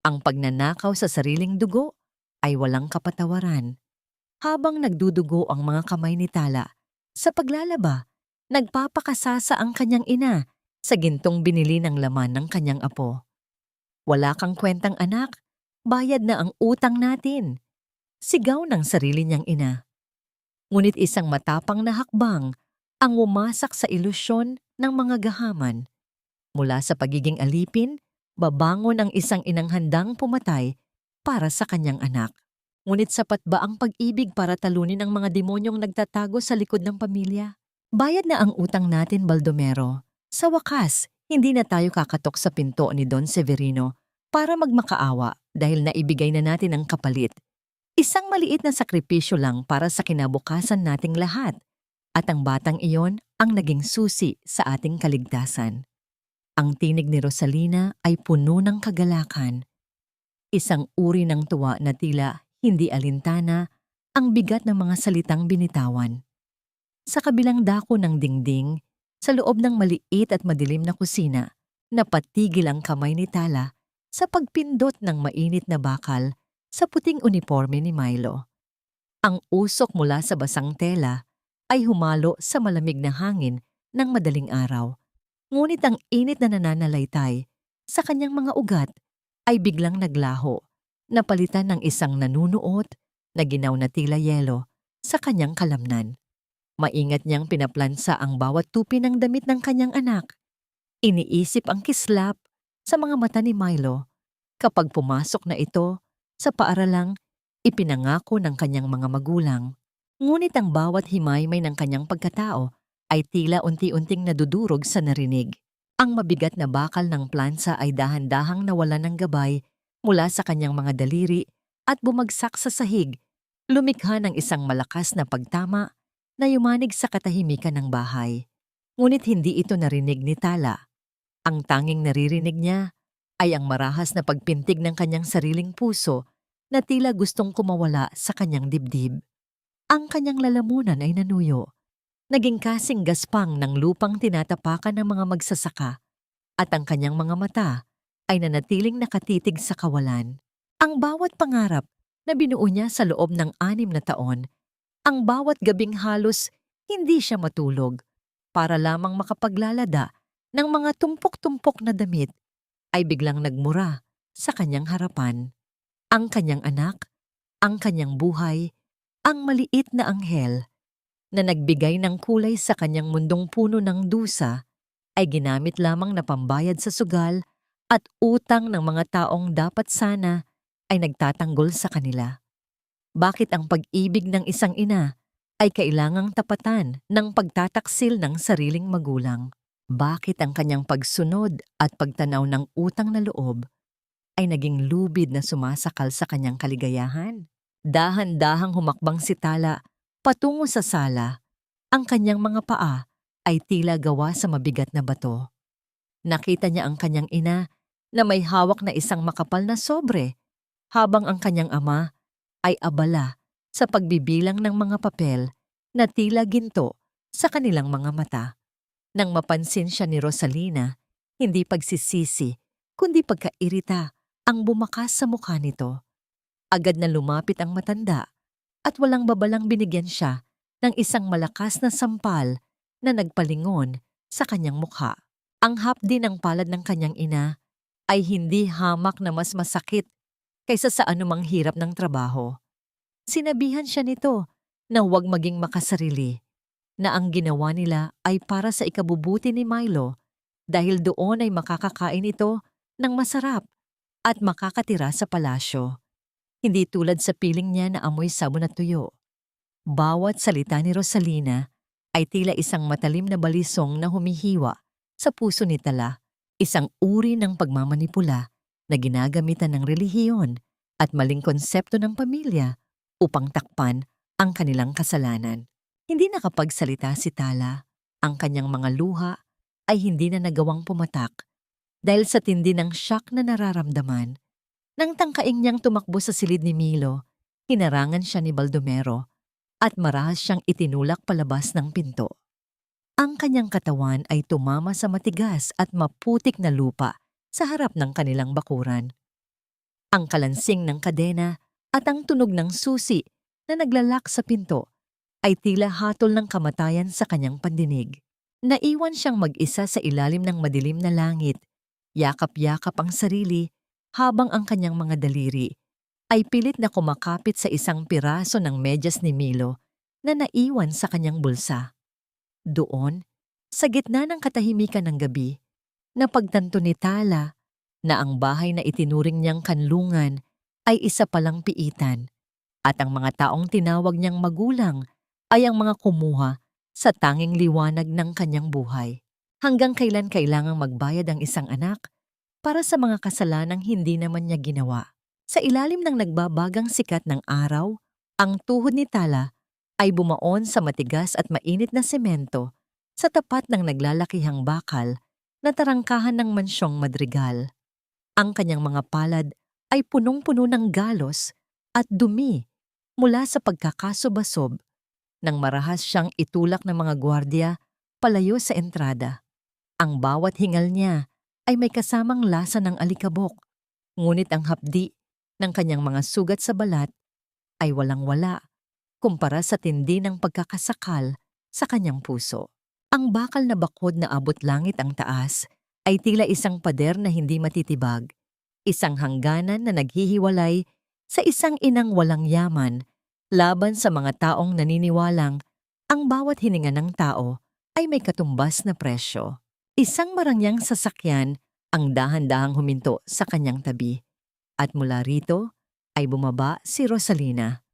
Ang pagnanakaw sa sariling dugo ay walang kapatawaran. Habang nagdudugo ang mga kamay ni Tala, sa paglalaba, nagpapakasasa ang kanyang ina sa gintong binili ng laman ng kanyang apo. Wala kang kwentang anak, bayad na ang utang natin. Sigaw ng sarili niyang ina. Ngunit isang matapang na hakbang ang umasak sa ilusyon ng mga gahaman. Mula sa pagiging alipin, babangon ang isang inang handang pumatay para sa kanyang anak. Ngunit sapat ba ang pag-ibig para talunin ang mga demonyong nagtatago sa likod ng pamilya? Bayad na ang utang natin, Baldomero. Sa wakas, hindi na tayo kakatok sa pinto ni Don Severino para magmakaawa dahil naibigay na natin ang kapalit. Isang maliit na sakripisyo lang para sa kinabukasan nating lahat. At ang batang iyon ang naging susi sa ating kaligtasan. Ang tinig ni Rosalina ay puno ng kagalakan. Isang uri ng tuwa na tila hindi alintana ang bigat ng mga salitang binitawan. Sa kabilang dako ng dingding, sa loob ng maliit at madilim na kusina, napatigil ang kamay ni Tala sa pagpindot ng mainit na bakal sa puting uniforme ni Milo. Ang usok mula sa basang tela ay humalo sa malamig na hangin ng madaling araw. Ngunit ang init na nananalaytay sa kanyang mga ugat ay biglang naglaho, napalitan ng isang nanunuot na ginaw na tila yelo sa kanyang kalamnan. Maingat niyang pinaplansa ang bawat tupi ng damit ng kanyang anak. Iniisip ang kislap sa mga mata ni Milo kapag pumasok na ito sa paaralang ipinangako ng kanyang mga magulang. Ngunit ang bawat himaymay ng kanyang pagkatao ay tila unti-unting nadudurog sa narinig. Ang mabigat na bakal ng plansa ay dahan-dahang nawalan ng gabay mula sa kanyang mga daliri at bumagsak sa sahig, lumikha ng isang malakas na pagtama na yumanig sa katahimikan ng bahay. Ngunit hindi ito narinig ni Tala. Ang tanging naririnig niya ay ang marahas na pagpintig ng kanyang sariling puso na tila gustong kumawala sa kanyang dibdib. Ang kanyang lalamunan ay nanuyo. Naging kasing gaspang ng lupang tinatapakan ng mga magsasaka at ang kanyang mga mata ay nanatiling nakatitig sa kawalan. Ang bawat pangarap na binuo niya sa loob ng 6 na taon, ang bawat gabing halos hindi siya matulog para lamang makapaglalada ng mga tumpok-tumpok na damit ay biglang nagmura sa kanyang harapan. Ang kanyang anak, ang kanyang buhay, ang maliit na anghel na nagbigay ng kulay sa kanyang mundong puno ng dusa ay ginamit lamang na pambayad sa sugal at utang ng mga taong dapat sana ay nagtatanggol sa kanila. Bakit ang pag-ibig ng isang ina ay kailangang tapatan ng pagtataksil ng sariling magulang? Bakit ang kanyang pagsunod at pagtanaw ng utang na loob ay naging lubid na sumasakal sa kanyang kaligayahan? Dahan-dahang humakbang si Tala patungo sa sala. Ang kanyang mga paa ay tila gawa sa mabigat na bato. Nakita niya ang kanyang ina na may hawak na isang makapal na sobre, habang ang kanyang ama ay abala sa pagbibilang ng mga papel na tila ginto sa kanilang mga mata. Nang mapansin siya ni Rosalina, hindi pagsisisi, kundi pagkairita ang bumakas sa mukha nito. Agad na lumapit ang matanda at walang babalang binigyan siya ng isang malakas na sampal na nagpalingon sa kanyang mukha. Ang hapdi ng palad ng kanyang ina ay hindi hamak na mas masakit kaysa sa anumang hirap ng trabaho. Sinabihan siya nito na huwag maging makasarili, na ang ginawa nila ay para sa ikabubuti ni Milo dahil doon ay makakakain ito ng masarap at makakatira sa palasyo. Hindi tulad sa piling niya na amoy sabon at tuyo. Bawat salita ni Rosalina ay tila isang matalim na balisong na humihiwa sa puso ni Tala, isang uri ng pagmamanipula na ginagamitan ng relihiyon at maling konsepto ng pamilya upang takpan ang kanilang kasalanan. Hindi nakapagsalita si Tala. Ang kanyang mga luha ay hindi na nagawang pumatak dahil sa tindi ng shock na nararamdaman. Nang tangkaing niyang tumakbo sa silid ni Milo, hinarangan siya ni Baldomero at marahas siyang itinulak palabas ng pinto. Ang kanyang katawan ay tumama sa matigas at maputik na lupa sa harap ng kanilang bakuran. Ang kalansing ng kadena at ang tunog ng susi na naglalak sa pinto ay tila hatol ng kamatayan sa kanyang pandinig. Naiwan siyang mag-isa sa ilalim ng madilim na langit, yakap-yakap ang sarili habang ang kanyang mga daliri ay pilit na kumakapit sa isang piraso ng medyas ni Milo na naiwan sa kanyang bulsa. Doon, sa gitna ng katahimikan ng gabi, napagtanto ni Tala na ang bahay na itinuring niyang kanlungan ay isa palang piitan at ang mga taong tinawag niyang magulang ay ang mga kumuha sa tanging liwanag ng kanyang buhay. Hanggang kailan kailangang magbayad ang isang anak para sa mga kasalanang hindi naman niya ginawa. Sa ilalim ng nagbabagang sikat ng araw, ang tuhod ni Tala ay bumaon sa matigas at mainit na semento sa tapat ng naglalakihang bakal na tarangkahan ng mansyong Madrigal. Ang kanyang mga palad ay punong-puno ng galos at dumi mula sa pagkakasob-asob nang marahas siyang itulak ng mga gwardiya palayo sa entrada. Ang bawat hingal niya ay may kasamang lasa ng alikabok, ngunit ang hapdi ng kanyang mga sugat sa balat ay walang-wala kumpara sa tindi ng pagkakasakal sa kanyang puso. Ang bakal na bakod na abot langit ang taas ay tila isang pader na hindi matitibag, isang hangganan na naghihiwalay sa isang inang walang yaman laban sa mga taong naniniwalang ang bawat hininga ng tao ay may katumbas na presyo. Isang marangyang sasakyan ang dahan-dahang huminto sa kanyang tabi at mula rito ay bumaba si Rosalina.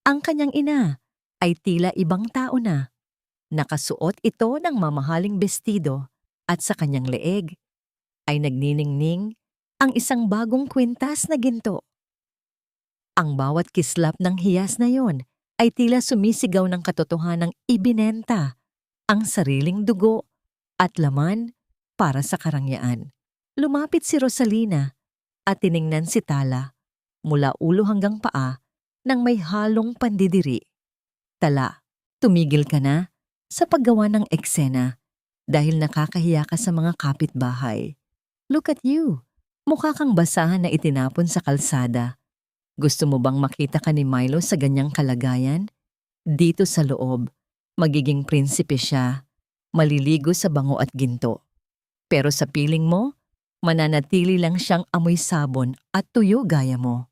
Ang kanyang ina ay tila ibang tao na. Nakasuot ito ng mamahaling bestido at sa kanyang leeg ay nagniningning ang isang bagong kwintas na ginto. Ang bawat kislap ng hiyas na yon ay tila sumisigaw ng katotohanang ibinenta ang sariling dugo at laman para sa karangyaan. Lumapit si Rosalina at tiningnan si Tala mula ulo hanggang paa nang may halong pandidiri. Tala, tumigil ka na sa paggawa ng eksena dahil nakakahiya ka sa mga kapitbahay. Look at you! Mukha kang basahan na itinapon sa kalsada. Gusto mo bang makita ka ni Milo sa ganyang kalagayan? Dito sa loob, magiging prinsipe siya, maliligo sa bango at ginto. Pero sa piling mo, mananatili lang siyang amoy sabon at tuyo gaya mo.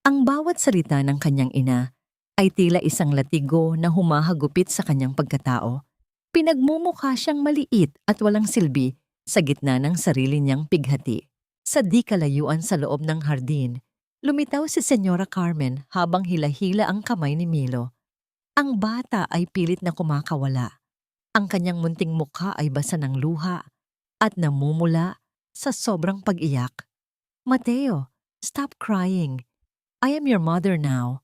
Ang bawat salita ng kanyang ina ay tila isang latigo na humahagupit sa kanyang pagkatao. Pinagmumukha siyang maliit at walang silbi sa gitna ng sarili niyang pighati. Sa di kalayuan sa loob ng hardin, lumitaw si Senyora Carmen habang hila-hila ang kamay ni Milo. Ang bata ay pilit na kumakawala. Ang kanyang munting mukha ay basa ng luha at namumula sa sobrang pag-iyak. Mateo, stop crying. I am your mother now.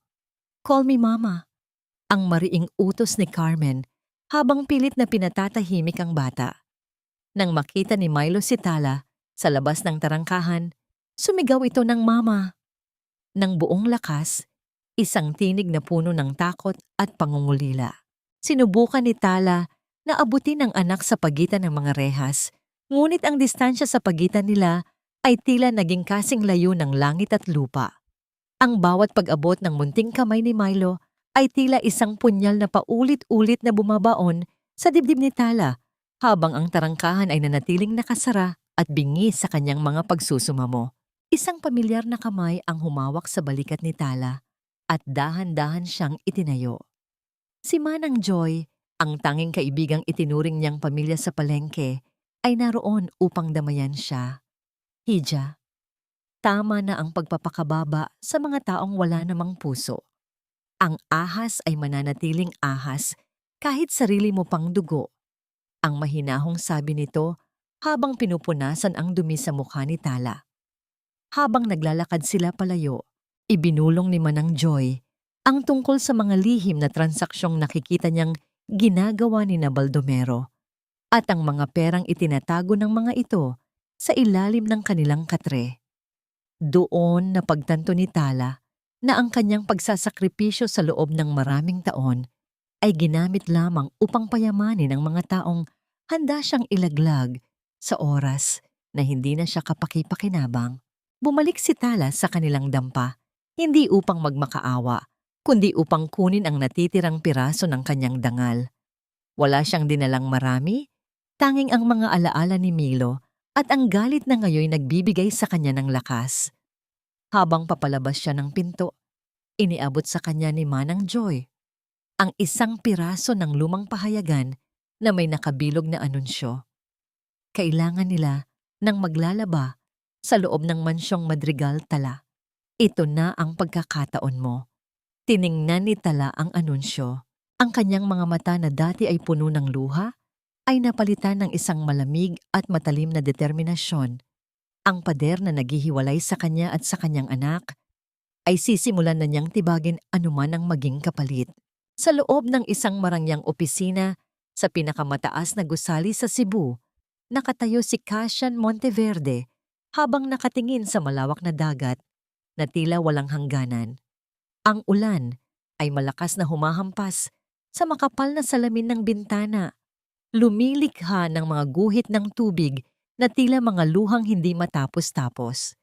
Call me mama. Ang mariing utos ni Carmen habang pilit na pinatatahimik ang bata. Nang makita ni Milo si Tala sa labas ng tarangkahan, sumigaw ito ng mama. Nang buong lakas, isang tinig na puno ng takot at pangungulila. Sinubukan ni Tala na abutin ang anak sa pagitan ng mga rehas, ngunit ang distansya sa pagitan nila ay tila naging kasing layo ng langit at lupa. Ang bawat pag-abot ng munting kamay ni Milo ay tila isang punyal na paulit-ulit na bumabaon sa dibdib ni Tala habang ang tarangkahan ay nanatiling nakasara at bingi sa kanyang mga pagsusumamo. Isang pamilyar na kamay ang humawak sa balikat ni Tala at dahan-dahan siyang itinayo. Si Manang Joy, ang tanging kaibigang itinuring niyang pamilya sa palengke, ay naroon upang damayan siya. Hija, tama na ang pagpapakababa sa mga taong wala namang puso. Ang ahas ay mananatiling ahas kahit sarili mo pang dugo. Ang mahinahong sabi nito habang pinupunasan ang dumi sa mukha ni Tala. Habang naglalakad sila palayo, ibinulong ni Manang Joy ang tungkol sa mga lihim na transaksyong nakikita niyang ginagawa ni Baldomero at ang mga perang itinatago ng mga ito sa ilalim ng kanilang katre. Doon napagtanto ni Tala na ang kanyang pagsasakripisyo sa loob ng maraming taon ay ginamit lamang upang payamanin ang mga taong handa siyang ilaglag sa oras na hindi na siya kapaki-pakinabang. Bumalik si Tala sa kanilang dampa, hindi upang magmakaawa, kundi upang kunin ang natitirang piraso ng kanyang dangal. Wala siyang dinalang marami, tanging ang mga alaala ni Milo at ang galit na ngayoy nagbibigay sa kanya ng lakas. Habang papalabas siya ng pinto, iniabot sa kanya ni Manang Joy ang isang piraso ng lumang pahayagan na may nakabilog na anunsyo. Kailangan nila ng maglalaba sa loob ng mansyong Madrigal, Tala. Ito na ang pagkakataon mo. Tiningnan ni Tala ang anunsyo. Ang kanyang mga mata na dati ay puno ng luha ay napalitan ng isang malamig at matalim na determinasyon. Ang pader na naghihiwalay sa kanya at sa kanyang anak ay sisimulan na niyang tibagin anuman ang maging kapalit. Sa loob ng isang marangyang opisina sa pinakamataas na gusali sa Cebu, nakatayo si Cassian Monteverde habang nakatingin sa malawak na dagat na tila walang hangganan. Ang ulan ay malakas na humahampas sa makapal na salamin ng bintana. Lumilikha ng mga guhit ng tubig na tila mga luhang hindi matapos-tapos.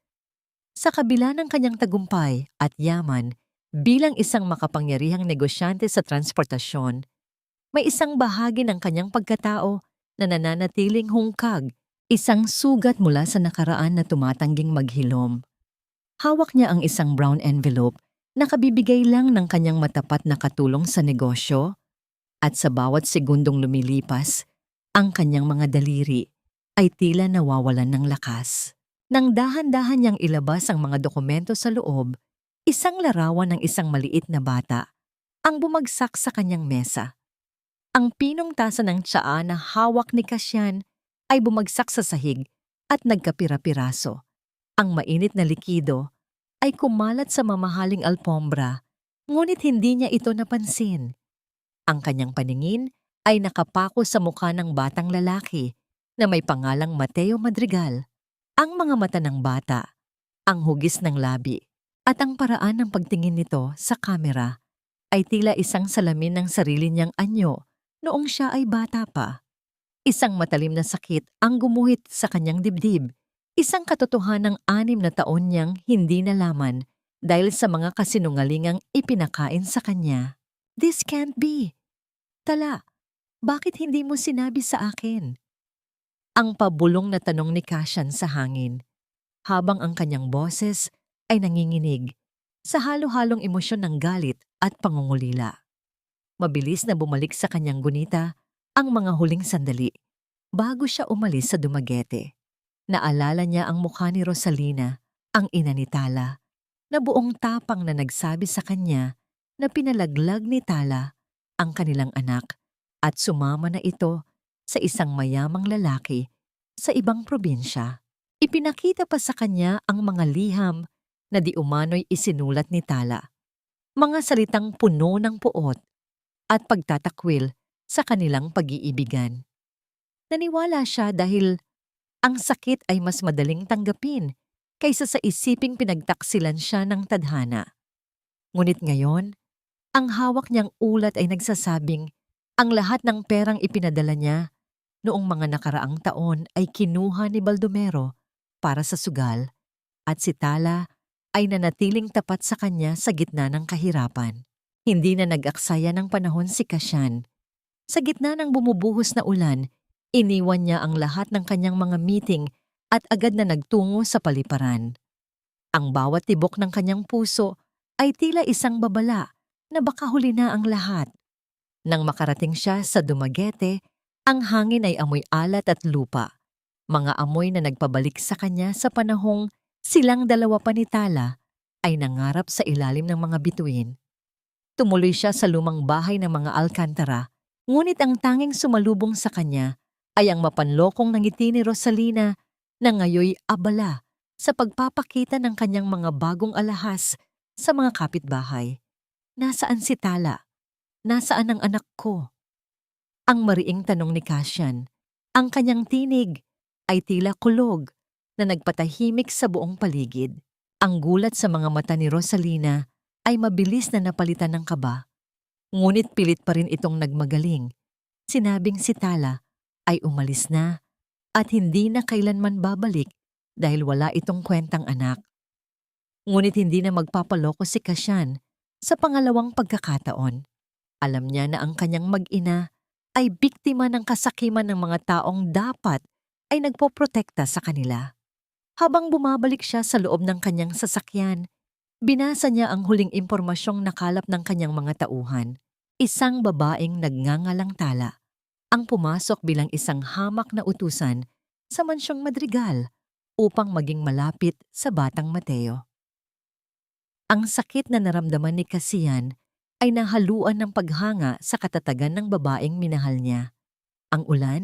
Sa kabila ng kanyang tagumpay at yaman bilang isang makapangyarihang negosyante sa transportasyon, may isang bahagi ng kanyang pagkatao na nananatiling hungkag, isang sugat mula sa nakaraan na tumatangging maghilom. Hawak niya ang isang brown envelope na kabibigay lang ng kanyang matapat na katulong sa negosyo, at sa bawat segundong lumilipas, ang kanyang mga daliri ay tila nawawalan ng lakas. Nang dahan-dahan niyang ilabas ang mga dokumento sa loob, isang larawan ng isang maliit na bata ang bumagsak sa kanyang mesa. Ang pinong tasa ng tsaa na hawak ni Cassian ay bumagsak sa sahig at nagkapira-piraso. Ang mainit na likido ay kumalat sa mamahaling alpombra, ngunit hindi niya ito napansin. Ang kanyang paningin ay nakapako sa mukha ng batang lalaki na may pangalang Mateo Madrigal. Ang mga mata ng bata, ang hugis ng labi, at ang paraan ng pagtingin nito sa kamera ay tila isang salamin ng sarili niyang anyo noong siya ay bata pa. Isang matalim na sakit ang gumuhit sa kanyang dibdib, isang katotohanang 6 na taon niyang hindi nalaman dahil sa mga kasinungalingang ipinakain sa kanya. This can't be. Tala, bakit hindi mo sinabi sa akin? Ang pabulong na tanong ni Cassian sa hangin, habang ang kanyang boses ay nanginginig sa halo-halong emosyon ng galit at pangungulila. Mabilis na bumalik sa kanyang gunita ang mga huling sandali bago siya umalis sa Dumaguete. Naalala niya ang mukha ni Rosalina, ang ina ni Tala, na buong tapang na nagsabi sa kanya na pinalaglag ni Tala ang kanilang anak at sumama na ito sa isang mayamang lalaki sa ibang probinsya. Ipinakita pa sa kanya ang mga liham na di umano'y isinulat ni Tala. Mga salitang puno ng puot at pagtatakwil sa kanilang pag-iibigan. Naniwala siya dahil ang sakit ay mas madaling tanggapin kaysa sa isiping pinagtaksilan siya ng tadhana. Ngunit ngayon, ang hawak niyang ulat ay nagsasabing ang lahat ng perang ipinadala niya noong mga nakaraang taon ay kinuha ni Baldomero para sa sugal, at si Tala ay nanatiling tapat sa kanya sa gitna ng kahirapan. Hindi na nag-aksaya ng panahon si Cassian. Sa gitna ng bumubuhos na ulan, iniwan niya ang lahat ng kanyang mga meeting at agad na nagtungo sa paliparan. Ang bawat tibok ng kanyang puso ay tila isang babala na baka huli na ang lahat. Nang makarating siya sa Dumaguete, ang hangin ay amoy alat at lupa. Mga amoy na nagpabalik sa kanya sa panahong silang dalawa pa ni Tala ay nangarap sa ilalim ng mga bituin. Tumuloy siya sa lumang bahay ng mga Alcantara, ngunit ang tanging sumalubong sa kanya ay ang mapanlokong ngiti ni Rosalina na ngayoy abala sa pagpapakita ng kanyang mga bagong alahas sa mga kapitbahay. Nasaan si Tala? Nasaan ang anak ko? Ang mariing tanong ni Cassian. Ang kanyang tinig ay tila kulog na nagpatahimik sa buong paligid. Ang gulat sa mga mata ni Rosalina ay mabilis na napalitan ng kaba. Ngunit pilit pa rin itong nagmagaling. Sinabing si Tala ay umalis na at hindi na kailanman babalik dahil wala itong kwentang anak. Ngunit hindi na magpapaloko si Kasyan sa pangalawang pagkakataon. Alam niya na ang kanyang mag-ina ay biktima ng kasakiman ng mga taong dapat ay nagpoprotekta sa kanila. Habang bumabalik siya sa loob ng kanyang sasakyan, binasa niya ang huling impormasyong nakalap ng kanyang mga tauhan. Isang babaeng nagngangalang Tala ang pumasok bilang isang hamak na utusan sa mansyong Madrigal upang maging malapit sa batang Mateo. Ang sakit na naramdaman ni Kasiyan ay nahaluan ng paghanga sa katatagan ng babaeng minahal niya. Ang ulan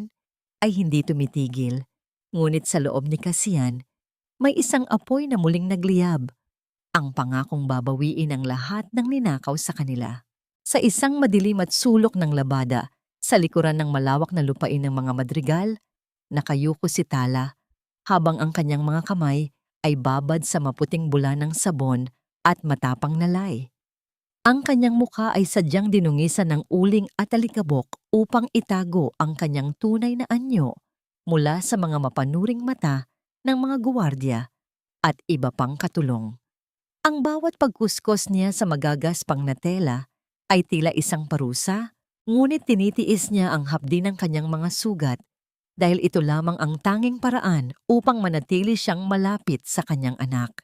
ay hindi tumitigil, ngunit sa loob ni Kasiyan, may isang apoy na muling nagliyab, ang pangakong babawiin ang lahat ng ninakaw sa kanila. Sa isang madilim at sulok ng labada, sa likuran ng malawak na lupain ng mga Madrigal, nakayuko si Tala habang ang kanyang mga kamay ay babad sa maputing bula ng sabon at matapang na lay. Ang kanyang mukha ay sadyang dinungisan ng uling at alikabok upang itago ang kanyang tunay na anyo mula sa mga mapanuring mata ng mga guwardiya at iba pang katulong. Ang bawat pagkuskos niya sa magagaspang na tela ay tila isang parusa, ngunit tinitiis niya ang hapdi ng kanyang mga sugat dahil ito lamang ang tanging paraan upang manatili siyang malapit sa kanyang anak.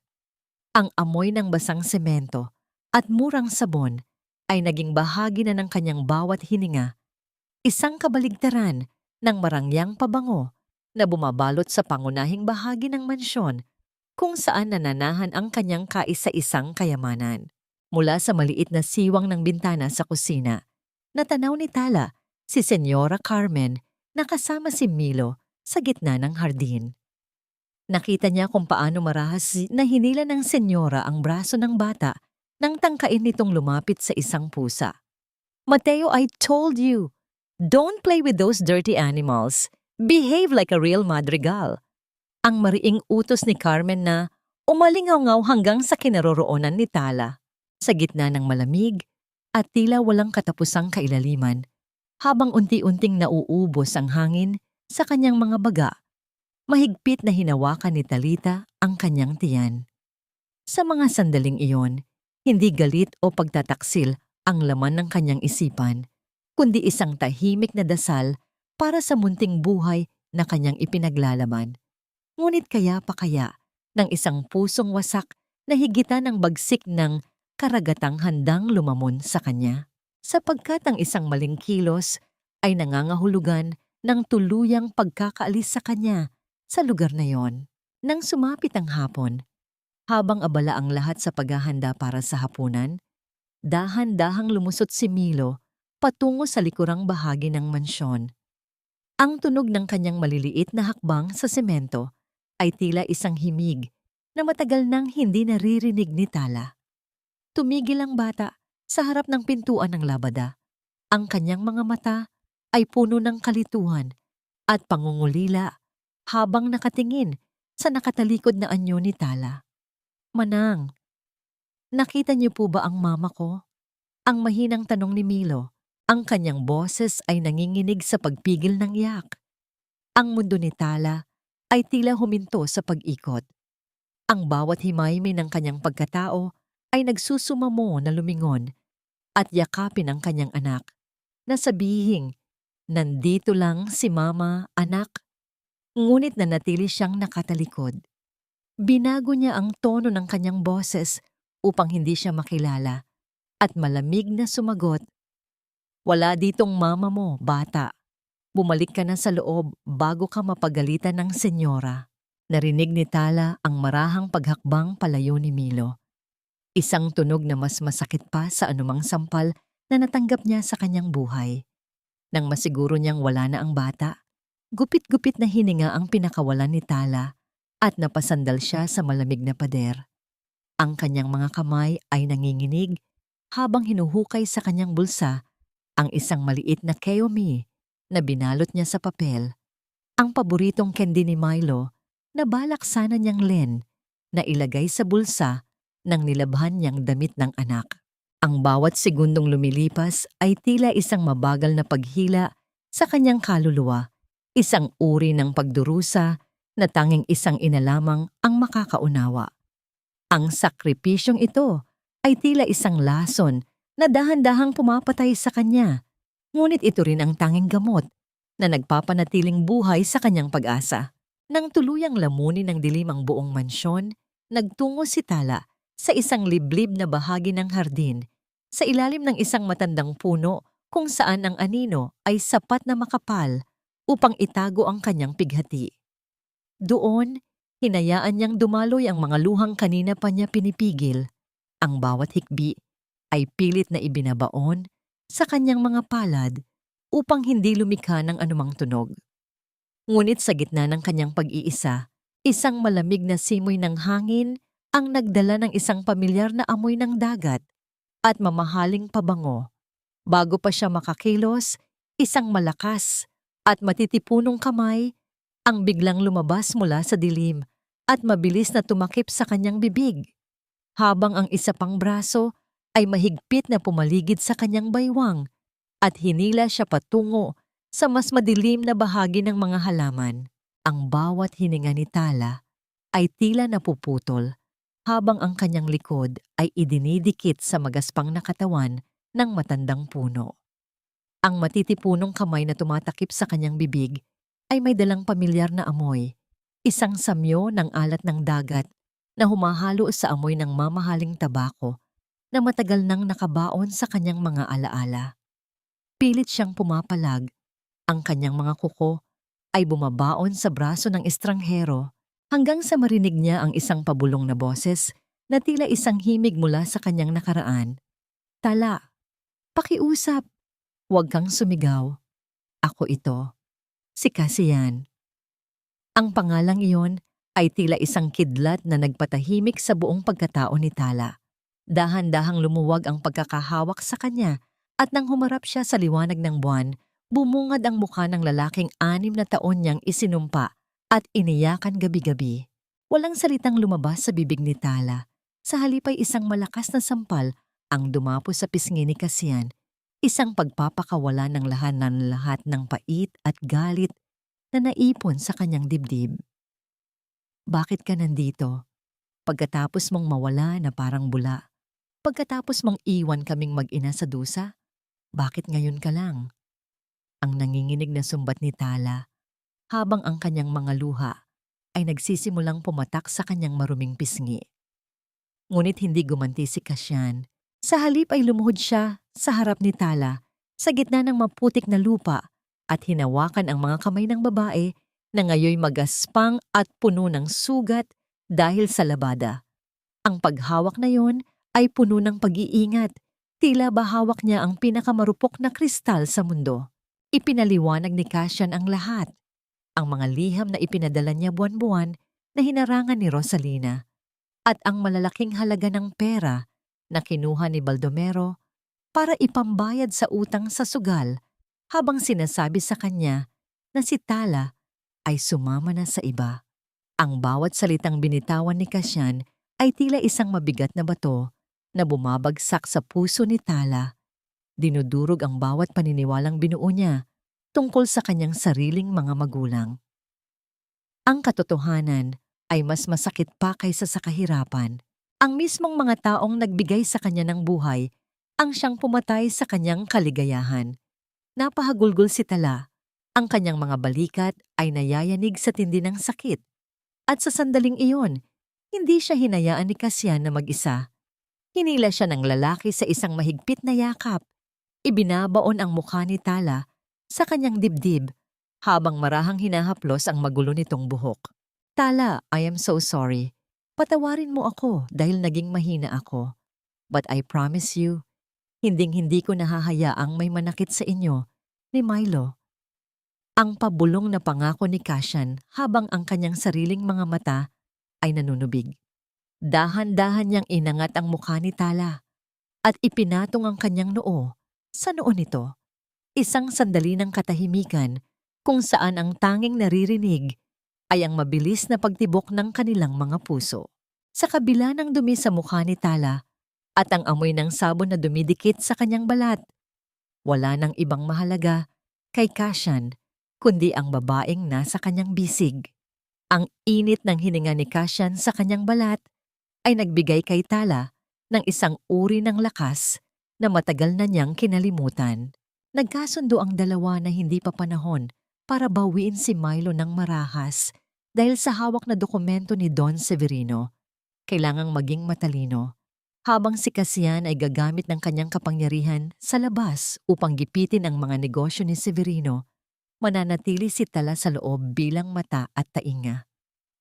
Ang amoy ng basang semento at murang sabon ay naging bahagi na ng kanyang bawat hininga, isang kabaligtaran ng marangyang pabango na bumabalot sa pangunahing bahagi ng mansyon kung saan nananahan ang kanyang kaisa-isang kayamanan. Mula sa maliit na siwang ng bintana sa kusina, natanaw ni Tala si Senyora Carmen na kasama si Milo sa gitna ng hardin. Nakita niya kung paano marahas na hinila ng senyora ang braso ng bata nang tangkain nitong lumapit sa isang pusa. "Mateo, I told you, don't play with those dirty animals. Behave like a real madrigal." Ang mariing utos ni Carmen na umalingaw-ngaw hanggang sa kinaroroonan ni Tala. Sa gitna ng malamig at tila walang katapusang kailaliman, habang unti-unting nauubos ang hangin sa kanyang mga baga, mahigpit na hinawakan ni Talita ang kanyang tiyan. Sa mga sandaling iyon, hindi galit o pagtataksil ang laman ng kanyang isipan, kundi isang tahimik na dasal para sa munting buhay na kanyang ipinaglalaban. Ngunit kaya pa kaya ng isang pusong wasak na higitan ng bagsik ng karagatang handang lumamon sa kanya? Sapagkat ang isang maling kilos ay nangangahulugan ng tuluyang pagkakaalis sa kanya sa lugar na yon. Nang sumapit ang hapon, habang abala ang lahat sa paghahanda para sa hapunan, dahan-dahang lumusot si Milo patungo sa likurang bahagi ng mansyon. Ang tunog ng kanyang maliliit na hakbang sa semento ay tila isang himig na matagal nang hindi naririnig ni Tala. Tumigil ang bata sa harap ng pintuan ng labada. Ang kanyang mga mata ay puno ng kalituhan at pangungulila habang nakatingin sa nakatalikod na anyo ni Tala. "Manang, nakita niyo po ba ang mama ko?" Ang mahinang tanong ni Milo. Ang kanyang boses ay nanginginig sa pagpigil ng iyak. Ang mundo ni Tala ay tila huminto sa pag-ikot. Ang bawat himaymi ng kanyang pagkatao ay nagsusumamo na lumingon at yakapin ang kanyang anak, na sabihing, "Nandito lang si Mama, anak." Ngunit nanatili siyang nakatalikod. Binago niya ang tono ng kanyang boses upang hindi siya makilala at malamig na sumagot, "Wala ditong mama mo, bata. Bumalik ka na sa loob bago ka mapagalitan ng senyora." Narinig ni Tala ang marahang paghakbang palayo ni Milo. Isang tunog na mas masakit pa sa anumang sampal na natanggap niya sa kanyang buhay. Nang masiguro niyang wala na ang bata, gupit-gupit na hininga ang pinakawalan ni Tala at napasandal siya sa malamig na pader. Ang kanyang mga kamay ay nanginginig habang hinuhukay sa kanyang bulsa ang isang maliit na keomi na binalot niya sa papel, ang paboritong candy ni Milo na balak sana niyang na ilagay sa bulsa ng nilabhan niyang damit ng anak. Ang bawat segundong lumilipas ay tila isang mabagal na paghila sa kanyang kaluluwa, isang uri ng pagdurusa na tanging isang ina lamang ang makakaunawa. Ang sakripisyong ito ay tila isang lason na dahan-dahang pumapatay sa kanya, ngunit ito rin ang tanging gamot na nagpapanatiling buhay sa kanyang pag-asa. Nang tuluyang lamunin ng dilim ang buong mansyon, nagtungo si Tala sa isang liblib na bahagi ng hardin, sa ilalim ng isang matandang puno kung saan ang anino ay sapat na makapal upang itago ang kanyang pighati. Doon, hinayaan niyang dumaloy ang mga luhang kanina pa niya pinipigil. Ang bawat hikbi ay pilit na ibinabaon sa kanyang mga palad upang hindi lumikha ng anumang tunog. Ngunit sa gitna ng kanyang pag-iisa, isang malamig na simoy ng hangin ang nagdala ng isang pamilyar na amoy ng dagat at mamahaling pabango. Bago pa siya makakilos, isang malakas at matitipunong kamay ang biglang lumabas mula sa dilim at mabilis na tumakip sa kanyang bibig, habang ang isa pang braso ay mahigpit na pumaligid sa kanyang baywang at hinila siya patungo sa mas madilim na bahagi ng mga halaman. Ang bawat hininga ni Tala ay tila napuputol habang ang kanyang likod ay idinidikit sa magaspang na katawan ng matandang puno. Ang matitipunong kamay na tumatakip sa kanyang bibig ay may dalang pamilyar na amoy, isang samyo ng alat ng dagat na humahalo sa amoy ng mamahaling tabako na matagal nang nakabaon sa kanyang mga alaala. Pilit siyang pumapalag. Ang kanyang mga kuko ay bumabaon sa braso ng estranghero hanggang sa marinig niya ang isang pabulong na boses na tila isang himig mula sa kanyang nakaraan. Tala, pakiusap, huwag kang sumigaw. Ako ito, si Kasiyan. Ang pangalang iyon ay tila isang kidlat na nagpatahimik sa buong pagkatao ni Tala. Dahan-dahang lumuwag ang pagkakahawak sa kanya at nang humarap siya sa liwanag ng buwan, bumungad ang mukha ng lalaking 6 na taon niyang isinumpa at iniyakan gabi-gabi. Walang salitang lumabas sa bibig ni Tala. Sa halip ay isang malakas na sampal ang dumapo sa pisngi ni Kasiyan, isang pagpapakawala ng lahat ng pait at galit na naipon sa kanyang dibdib. Bakit ka nandito? Pagkatapos mong mawala na parang bula. Pagkatapos mong iwan kaming mag-ina sa dusa? Bakit ngayon ka lang? Ang nanginginig na sumbat ni Tala habang ang kanyang mga luha ay nagsisimulang pumatak sa kanyang maruming pisngi. Ngunit hindi gumanti si Kasiyan. Sa halip ay lumuhod siya sa harap ni Tala sa gitna ng maputik na lupa at hinawakan ang mga kamay ng babae na ngayoy magaspang at puno ng sugat dahil sa labada. Ang paghawak na yon ay puno ng pag-iingat, tila ba hawak niya ang pinakamarupok na kristal sa mundo. Ipinaliwanag ni Kasiyan ang lahat, ang mga liham na ipinadala niya buwan-buwan na hinarangan ni Rosalina, at ang malalaking halaga ng pera na kinuha ni Baldomero para ipambayad sa utang sa sugal habang sinasabi sa kanya na si Tala ay sumama na sa iba. Ang bawat salitang binitawan ni Kasiyan ay tila isang mabigat na bato na bumabagsak sa puso ni Tala. Dinudurog ang bawat paniniwalang binuo niya tungkol sa kanyang sariling mga magulang. Ang katotohanan ay mas masakit pa kaysa sa kahirapan. Ang mismong mga taong nagbigay sa kanya ng buhay ang siyang pumatay sa kanyang kaligayahan. Napahagulgol si Tala. Ang kanyang mga balikat ay nayayanig sa tindi ng sakit. At sa sandaling iyon, hindi siya hinayaan ni Kasiyan na mag-isa. Hinila siya ng lalaki sa isang mahigpit na yakap. Ibinabaon ang mukha ni Tala sa kanyang dibdib habang marahang hinahaplos ang magulo nitong buhok. Tala, I am so sorry. Patawarin mo ako dahil naging mahina ako. But I promise you, hinding-hindi ko nahahayaang may manakit sa inyo ni Milo. Ang pabulong na pangako ni Kasiyan habang ang kanyang sariling mga mata ay nanunubig. Dahan-dahan niyang inangat ang mukha ni Tala at ipinatong ang kanyang noo sa noo nito. Isang sandali ng katahimikan kung saan ang tanging naririnig ay ang mabilis na pagtibok ng kanilang mga puso. Sa kabila ng dumi sa mukha ni Tala at ang amoy ng sabon na dumidikit sa kanyang balat, wala nang ibang mahalaga kay Kasiyan kundi ang babaeng nasa kanyang bisig. Ang init ng hininga ni Kasiyan sa kanyang balat ay nagbigay kay Tala ng isang uri ng lakas na matagal na niyang kinalimutan. Nagkasundo ang dalawa na hindi pa panahon para bawiin si Milo ng marahas dahil sa hawak na dokumento ni Don Severino. Kailangang maging matalino habang si Cassian ay gagamit ng kanyang kapangyarihan sa labas upang gipitin ang mga negosyo ni Severino. Mananatili si Tala sa loob bilang mata at tainga.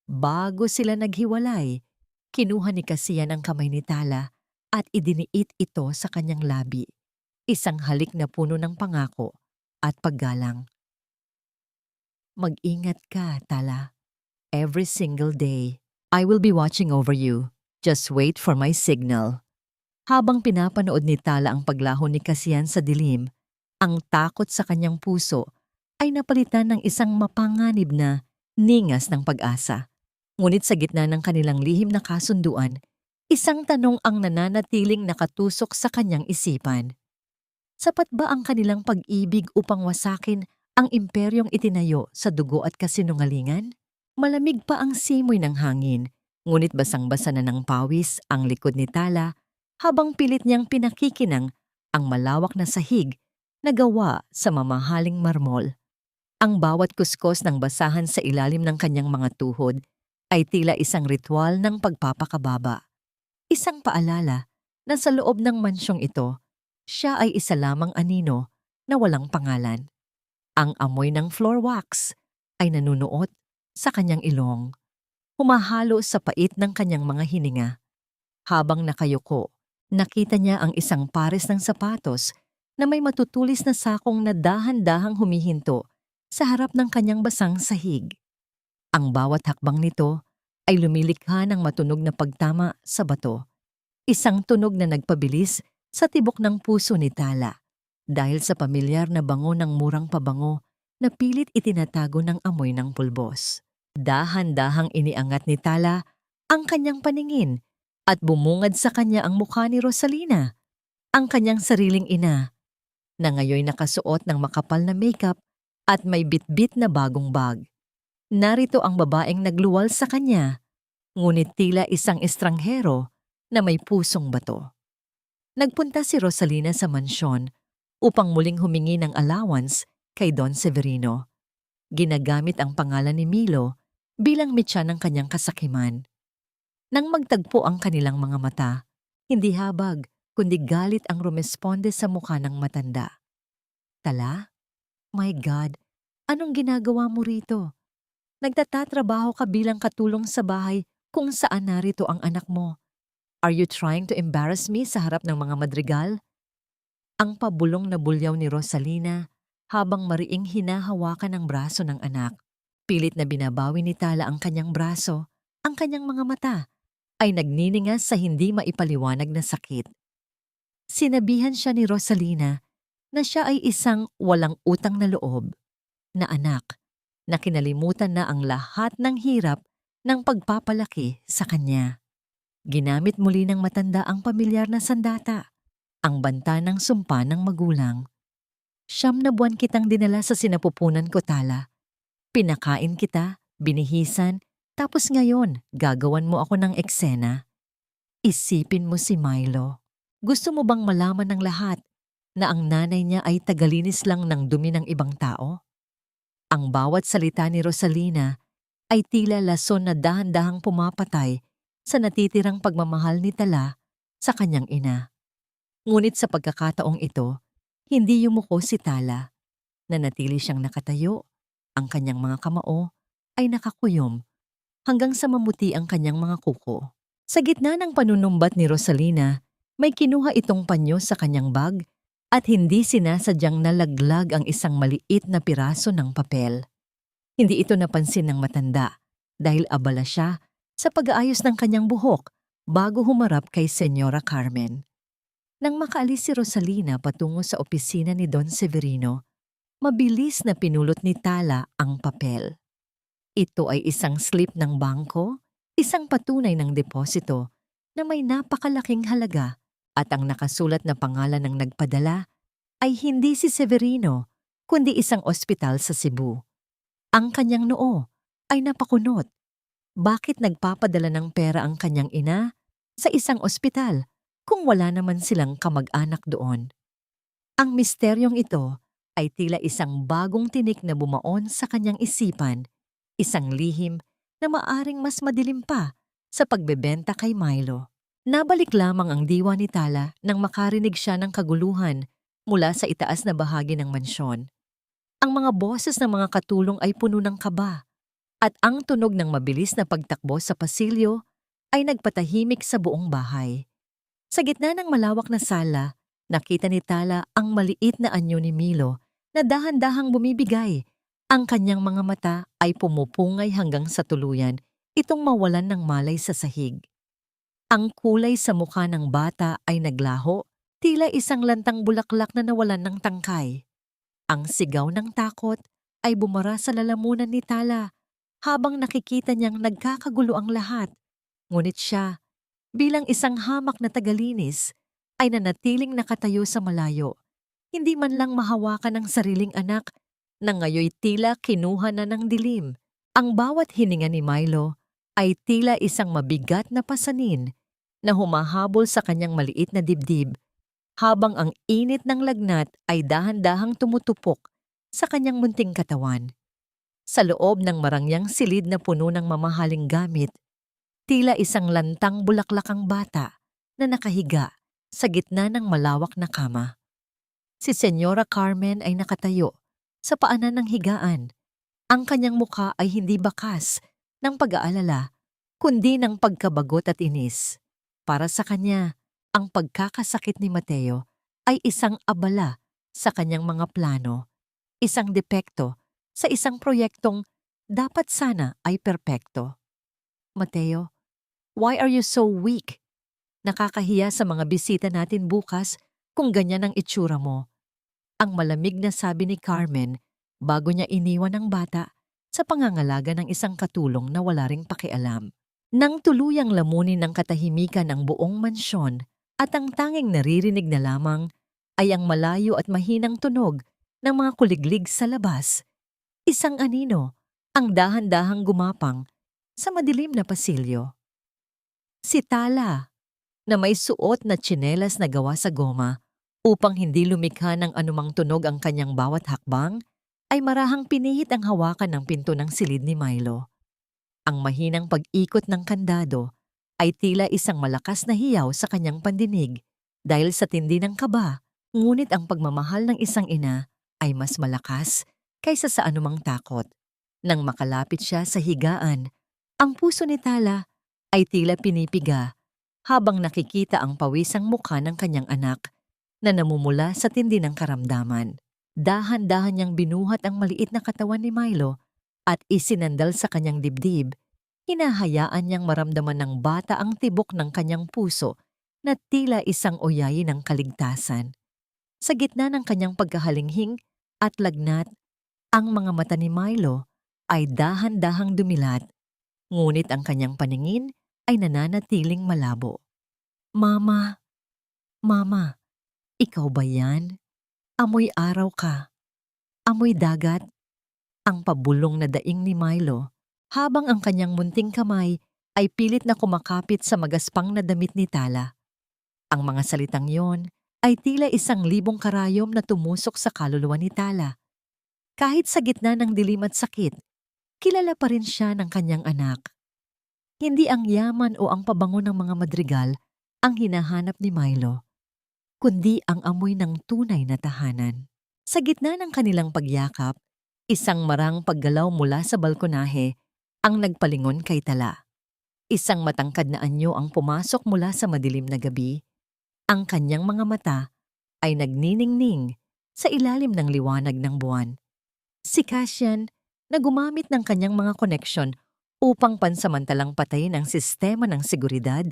Bago sila naghiwalay, kinuha ni Cassian ang kamay ni Tala at idiniit ito sa kanyang labi. Isang halik na puno ng pangako at paggalang. Mag-ingat ka, Tala. Every single day, I will be watching over you. Just wait for my signal. Habang pinapanood ni Tala ang paglaho ni Cassian sa dilim, ang takot sa kanyang puso ay napalitan ng isang mapanganib na ningas ng pag-asa. Ngunit sa gitna ng kanilang lihim na kasunduan, isang tanong ang nananatiling nakatusok sa kanyang isipan. Sapat ba ang kanilang pag-ibig upang wasakin ang imperyong itinayo sa dugo at kasinungalingan? Malamig pa ang simoy ng hangin, ngunit basang-basa na ng pawis ang likod ni Tala habang pilit niyang pinakikinang ang malawak na sahig na gawa sa mamahaling marmol. Ang bawat kuskos ng basahan sa ilalim ng kanyang mga tuhod ay tila isang ritual ng pagpapakababa. Isang paalala na sa loob ng mansyong ito, siya ay isa lamang anino na walang pangalan. Ang amoy ng floor wax ay nanunuot sa kanyang ilong, humahalo sa pait ng kanyang mga hininga. Habang nakayuko, nakita niya ang isang pares ng sapatos na may matutulis na sakong na dahan-dahang humihinto sa harap ng kanyang basang sahig. Ang bawat hakbang nito ay lumilikha ng matunog na pagtama sa bato. Isang tunog na nagpabilis sa tibok ng puso ni Tala dahil sa pamilyar na bango ng murang pabango na pilit itinatago ng amoy ng pulbos. Dahan-dahang iniangat ni Tala ang kanyang paningin at bumungad sa kanya ang mukha ni Rosalina, ang kanyang sariling ina, na ngayoy nakasuot ng makapal na makeup at may bitbit na bagong bag. Narito ang babaeng nagluwal sa kanya, ngunit tila isang estranghero na may pusong bato. Nagpunta si Rosalina sa mansyon upang muling humingi ng allowance kay Don Severino. Ginagamit ang pangalan ni Milo bilang mitya ng kanyang kasakiman. Nang magtagpo ang kanilang mga mata, hindi habag kundi galit ang rumesponde sa mukha ng matanda. Tala? My God, anong ginagawa mo rito? Nagtatatrabaho ka bilang katulong sa bahay kung saan narito ang anak mo. Are you trying to embarrass me sa harap ng mga madrigal? Ang pabulong na bulyaw ni Rosalina habang mariing hinahawakan ang braso ng anak. Pilit na binabawi ni Tala ang kanyang braso, ang kanyang mga mata ay nagniningas sa hindi maipaliwanag na sakit. Sinabihan siya ni Rosalina na siya ay isang walang utang na loob na anak na kinalimutan na ang lahat ng hirap ng pagpapalaki sa kanya. Ginamit muli ng matanda ang pamilyar na sandata, ang banta ng sumpa ng magulang. 9 na buwan kitang dinala sa sinapupunan ko, Tala. Pinakain kita, binihisan, tapos ngayon gagawan mo ako ng eksena. Isipin mo si Milo. Gusto mo bang malaman ng lahat na ang nanay niya ay tagalinis lang ng dumi ng ibang tao? Ang bawat salita ni Rosalina ay tila lason na dahan-dahang pumapatay sa natitirang pagmamahal ni Tala sa kanyang ina. Ngunit sa pagkakataong ito, hindi yumuko si Tala. Nanatili siyang nakatayo, ang kanyang mga kamao ay nakakuyom hanggang sa mamuti ang kanyang mga kuko. Sa gitna ng panunumbat ni Rosalina, may kinuha itong panyo sa kanyang bag at hindi sinasadyang nalaglag ang isang maliit na piraso ng papel. Hindi ito napansin ng matanda dahil abala siya sa pag-aayos ng kanyang buhok bago humarap kay Senyora Carmen. Nang makaalis si Rosalina patungo sa opisina ni Don Severino, mabilis na pinulot ni Tala ang papel. Ito ay isang slip ng bangko, isang patunay ng deposito na may napakalaking halaga at ang nakasulat na pangalan ng nagpadala ay hindi si Severino kundi isang ospital sa Cebu. Ang kanyang noo ay napakunot. Bakit nagpapadala ng pera ang kanyang ina sa isang ospital kung wala naman silang kamag-anak doon? Ang misteryong ito ay tila isang bagong tinik na bumaon sa kanyang isipan, isang lihim na maaring mas madilim pa sa pagbebenta kay Milo. Nabalik lamang ang diwa ni Tala nang makarinig siya ng kaguluhan mula sa itaas na bahagi ng mansyon. Ang mga boses ng mga katulong ay puno ng kaba at ang tunog ng mabilis na pagtakbo sa pasilyo ay nagpatahimik sa buong bahay. Sa gitna ng malawak na sala, nakita ni Tala ang maliit na anyo ni Milo na dahan-dahang bumibigay. Ang kanyang mga mata ay pumupungay hanggang sa tuluyan itong mawalan ng malay sa sahig. Ang kulay sa mukha ng bata ay naglaho, tila isang lantang bulaklak na nawalan ng tangkay. Ang sigaw ng takot ay bumara sa lalamunan ni Tala habang nakikita niyang nagkakagulo ang lahat. Ngunit siya, bilang isang hamak na tagalinis, ay nanatiling nakatayo sa malayo. Hindi man lang mahawakan ang sariling anak na ngayoy tila kinuha na ng dilim. Ang bawat hininga ni Milo ay tila isang mabigat na pasanin na humahabol sa kanyang maliit na dibdib habang ang init ng lagnat ay dahan-dahang tumutupok sa kanyang munting katawan. Sa loob ng marangyang silid na puno ng mamahaling gamit, tila isang lantang bulaklak ang bata na nakahiga sa gitna ng malawak na kama. Si Senyora Carmen ay nakatayo sa paanan ng higaan. Ang kanyang mukha ay hindi bakas ng pag-aalala, kundi ng pagkabagot at inis. Para sa kanya, ang pagkakasakit ni Mateo ay isang abala sa kanyang mga plano, isang depekto sa isang proyektong dapat sana ay perpekto. Mateo, why are you so weak? Nakakahiya sa mga bisita natin bukas kung ganyan ang itsura mo. Ang malamig na sabi ni Carmen bago niya iniwan ang bata sa pangangalaga ng isang katulong na wala ring pakialam. Nang tuluyang lamunin ng katahimikan ang buong mansyon at ang tanging naririnig na lamang ay ang malayo at mahinang tunog ng mga kuliglig sa labas, isang anino ang dahan-dahang gumapang sa madilim na pasilyo. Si Tala, na may suot na tsinelas na gawa sa goma upang hindi lumikha ng anumang tunog ang kanyang bawat hakbang, ay marahang pinihit ang hawakan ng pinto ng silid ni Milo. Ang mahinang pag-ikot ng kandado ay tila isang malakas na hiyaw sa kanyang pandinig dahil sa tindi ng kaba, ngunit ang pagmamahal ng isang ina ay mas malakas kaysa sa anumang takot. Nang makalapit siya sa higaan, ang puso ni Tala ay tila pinipiga habang nakikita ang pawisang mukha ng kanyang anak na namumula sa tindi ng karamdaman. Dahan-dahan niyang binuhat ang maliit na katawan ni Milo at isinandal sa kanyang dibdib. Hinahayaan niyang maramdaman ng bata ang tibok ng kanyang puso na tila isang oyayi ng kaligtasan. Sa gitna ng kanyang pagkahalinghing at lagnat, ang mga mata ni Milo ay dahan-dahang dumilat, ngunit ang kanyang paningin ay nananatiling malabo. Mama, Mama, ikaw ba yan? Amoy araw ka. Amoy dagat. Ang pabulong na daing ni Milo habang ang kanyang munting kamay ay pilit na kumakapit sa magaspang na damit ni Tala. Ang mga salitang yon ay tila isang libong karayom na tumusok sa kaluluwa ni Tala. Kahit sa gitna ng dilim at sakit, kilala pa rin siya ng kanyang anak. Hindi ang yaman o ang pabango ng mga madrigal ang hinahanap ni Milo, kundi ang amoy ng tunay na tahanan. Sa gitna ng kanilang pagyakap, isang marang paggalaw mula sa balkonahe ang nagpalingon kay Tala. Isang matangkad na anyo ang pumasok mula sa madilim na gabi. Ang kanyang mga mata ay nagniningning sa ilalim ng liwanag ng buwan. Si Cassian na gumamit ng kanyang mga koneksyon upang pansamantalang patayin ang sistema ng seguridad,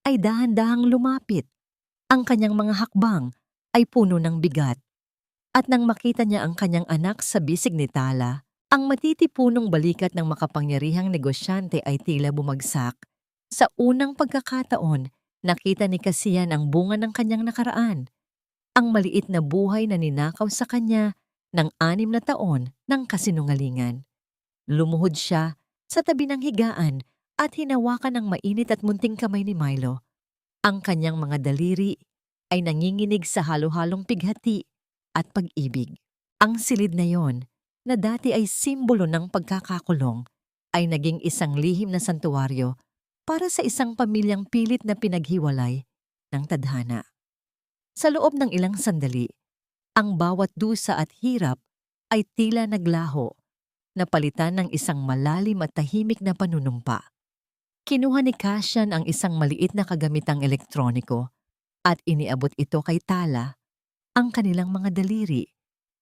ay dahan-dahang lumapit. Ang kanyang mga hakbang ay puno ng bigat. At nang makita niya ang kanyang anak sa bisig ni Tala, ang matitipunong balikat ng makapangyarihang negosyante ay tila bumagsak. Sa unang pagkakataon, nakita ni Cassian ang bunga ng kanyang nakaraan. Ang maliit na buhay na ninakaw sa kanya ng 6 na taon ng kasinungalingan. Lumuhod siya sa tabi ng higaan at hinawakan ng mainit at munting kamay ni Milo. Ang kanyang mga daliri ay nanginginig sa halo-halong pighati at pag-ibig. Ang silid na yon, na dati ay simbolo ng pagkakakulong, ay naging isang lihim na santuwaryo para sa isang pamilyang pilit na pinaghiwalay ng tadhana. Sa loob ng ilang sandali, ang bawat dusa at hirap ay tila naglaho, napalitan ng isang malalim at tahimik na panunumpa. Kinuha ni Cassian ang isang maliit na kagamitang elektroniko at iniabot ito kay Tala. Ang kanilang mga daliri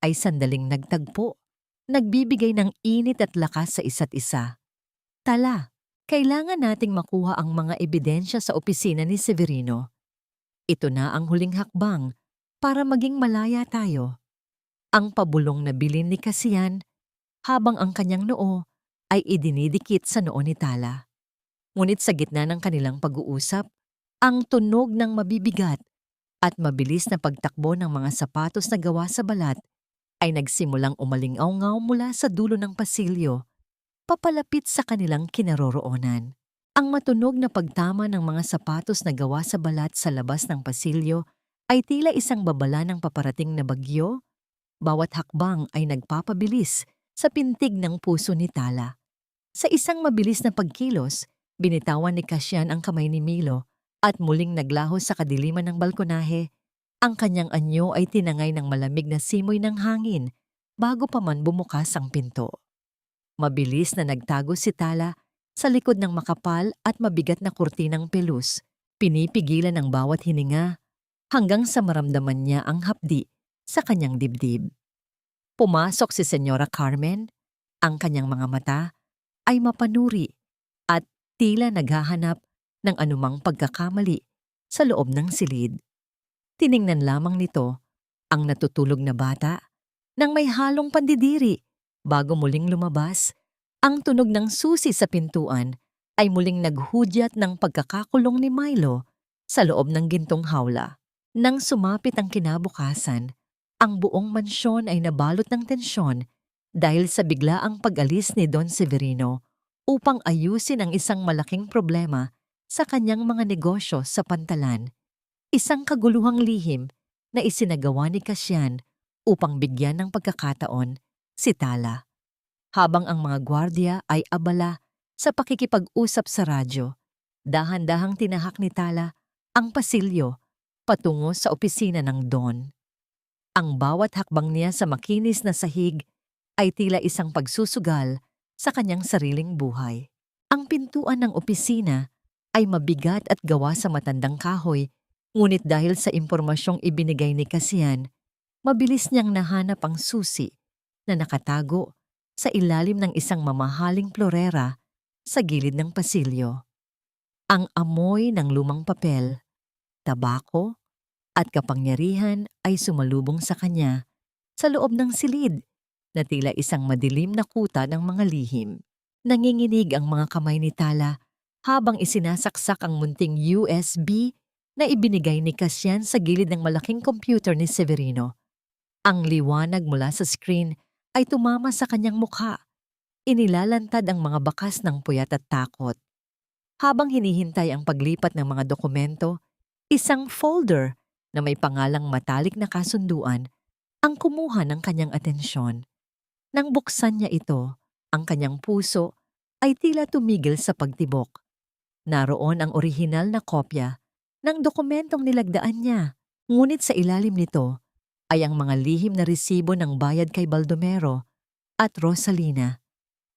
ay sandaling nagtagpo, nagbibigay ng init at lakas sa isa't isa. Tala, kailangan nating makuha ang mga ebidensya sa opisina ni Severino. Ito na ang huling hakbang para maging malaya tayo. Ang pabulong na bilin ni Cassian habang ang kanyang noo ay idinidikit sa noo ni Tala. Ngunit sa gitna ng kanilang pag-uusap, ang tunog ng mabibigat at mabilis na pagtakbo ng mga sapatos na gawa sa balat ay nagsimulang umalingaw-ngaw mula sa dulo ng pasilyo, papalapit sa kanilang kinaroroonan. Ang matunog na pagtama ng mga sapatos na gawa sa balat sa labas ng pasilyo ay tila isang babala ng paparating na bagyo. Bawat hakbang ay nagpapabilis sa pintig ng puso ni Tala. Sa isang mabilis na pagkilos, binitawan ni Cassian ang kamay ni Milo at muling naglaho sa kadiliman ng balkonahe. Ang kanyang anyo ay tinangay ng malamig na simoy ng hangin bago pa man bumukas ang pinto. Mabilis na nagtago si Tala sa likod ng makapal at mabigat na kurtinang pelus, pinipigilan ang bawat hininga hanggang sa maramdaman niya ang hapdi sa kanyang dibdib. Pumasok si Senyora Carmen, ang kanyang mga mata ay mapanuri at tila naghahanap ng anumang pagkakamali sa loob ng silid. Tiningnan lamang nito ang natutulog na bata nang may halong pandidiri bago muling lumabas. Ang tunog ng susi sa pintuan ay muling naghudyat ng pagkakakulong ni Milo sa loob ng gintong hawla. Nang sumapit ang kinabukasan, ang buong mansyon ay nabalot ng tensyon dahil sa biglaang pag-alis ni Don Severino upang ayusin ang isang malaking problema sa kanyang mga negosyo sa Pantalan. Isang kaguluhang lihim na isinagawa ni Cassian upang bigyan ng pagkakataon si Tala. Habang ang mga gwardya ay abala sa pakikipag-usap sa radyo, dahan-dahang tinahak ni Tala ang pasilyo patungo sa opisina ng Don. Ang bawat hakbang niya sa makinis na sahig ay tila isang pagsusugal sa kanyang sariling buhay. Ang pintuan ng opisina ay mabigat at gawa sa matandang kahoy, ngunit dahil sa impormasyong ibinigay ni Cassian, mabilis niyang nahanap ang susi na nakatago sa ilalim ng isang mamahaling florera sa gilid ng pasilyo. Ang amoy ng lumang papel, tabako, at kapangyarihan ay sumalubong sa kanya sa loob ng silid na tila isang madilim na kuta ng mga lihim. Nanginginig ang mga kamay ni Tala habang isinasaksak ang munting USB na ibinigay ni Cassian sa gilid ng malaking computer ni Severino. Ang liwanag mula sa screen ay tumama sa kanyang mukha. Inilalantad ang mga bakas ng puyat at takot. Habang hinihintay ang paglipat ng mga dokumento, isang folder na may pangalang matalik na kasunduan ang kumuha ng kanyang atensyon. Nang buksan niya ito, ang kanyang puso ay tila tumigil sa pagtibok. Naroon ang orihinal na kopya ng dokumentong nilagdaan niya, ngunit sa ilalim nito ay ang mga lihim na resibo ng bayad kay Baldomero at Rosalina.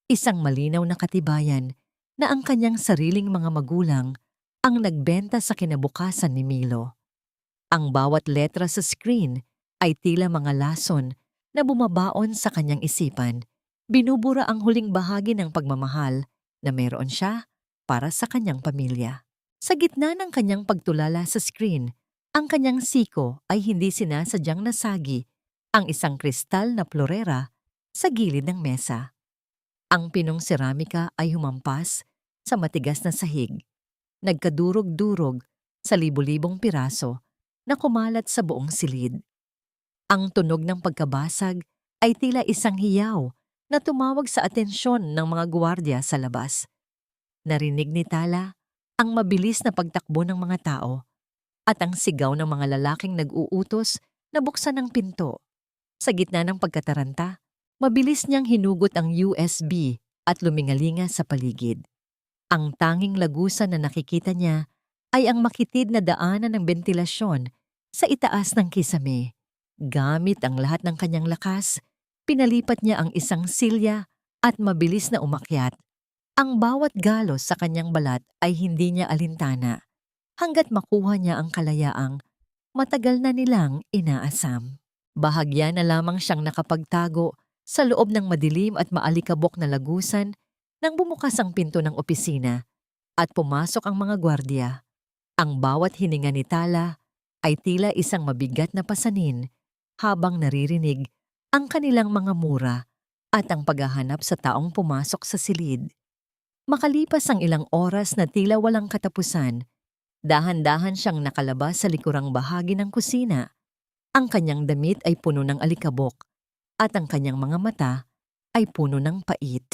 Isang malinaw na katibayan na ang kanyang sariling mga magulang ang nagbenta sa kinabukasan ni Milo. Ang bawat letra sa screen ay tila mga lason na bumabaon sa kanyang isipan. Binubura ang huling bahagi ng pagmamahal na meron siya para sa kanyang pamilya. Sa gitna ng kanyang pagtulala sa screen, ang kanyang siko ay hindi sinasadyang nasagi ang isang kristal na florera sa gilid ng mesa. Ang pinong seramika ay humampas sa matigas na sahig, nagkadurog-durog sa libu-libong piraso na kumalat sa buong silid. Ang tunog ng pagkabasag ay tila isang hiyaw na tumawag sa atensyon ng mga gwardiya sa labas. Narinig ni Tala ang mabilis na pagtakbo ng mga tao at ang sigaw ng mga lalaking nag-uutos na buksan ang pinto. Sa gitna ng pagkataranta, mabilis niyang hinugot ang USB at lumingalinga sa paligid. Ang tanging lagusan na nakikita niya ay ang makitid na daanan ng bentilasyon sa itaas ng kisame. Gamit ang lahat ng kanyang lakas, pinalipat niya ang isang silya at mabilis na umakyat. Ang bawat galos sa kanyang balat ay hindi niya alintana hanggat makuha niya ang kalayaang matagal na nilang inaasam. Bahagya na lamang siyang nakapagtago sa loob ng madilim at maalikabok na lagusan nang bumukas ang pinto ng opisina at pumasok ang mga gwardiya. Ang bawat hininga ni Tala ay tila isang mabigat na pasanin habang naririnig ang kanilang mga mura at ang paghahanap sa taong pumasok sa silid. Makalipas ang ilang oras na tila walang katapusan, dahan-dahan siyang nakalabas sa likurang bahagi ng kusina. Ang kanyang damit ay puno ng alikabok at ang kanyang mga mata ay puno ng pait.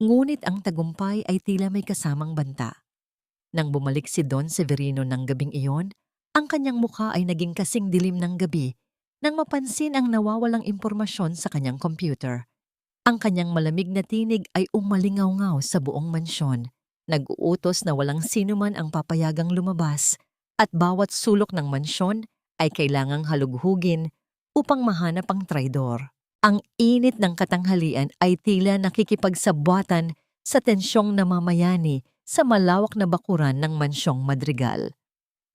Ngunit ang tagumpay ay tila may kasamang banta. Nang bumalik si Don Severino ng gabing iyon, ang kanyang mukha ay naging kasing dilim ng gabi nang mapansin ang nawawalang impormasyon sa kanyang computer. Ang kanyang malamig na tinig ay umalingaw-ngaw sa buong mansyon. Nag-uutos na walang sinuman ang papayagang lumabas at bawat sulok ng mansyon ay kailangang halughugin upang mahanap ang traidor. Ang init ng katanghalian ay tila nakikipagsabwatan sa tensyong namamayani sa malawak na bakuran ng mansyong Madrigal.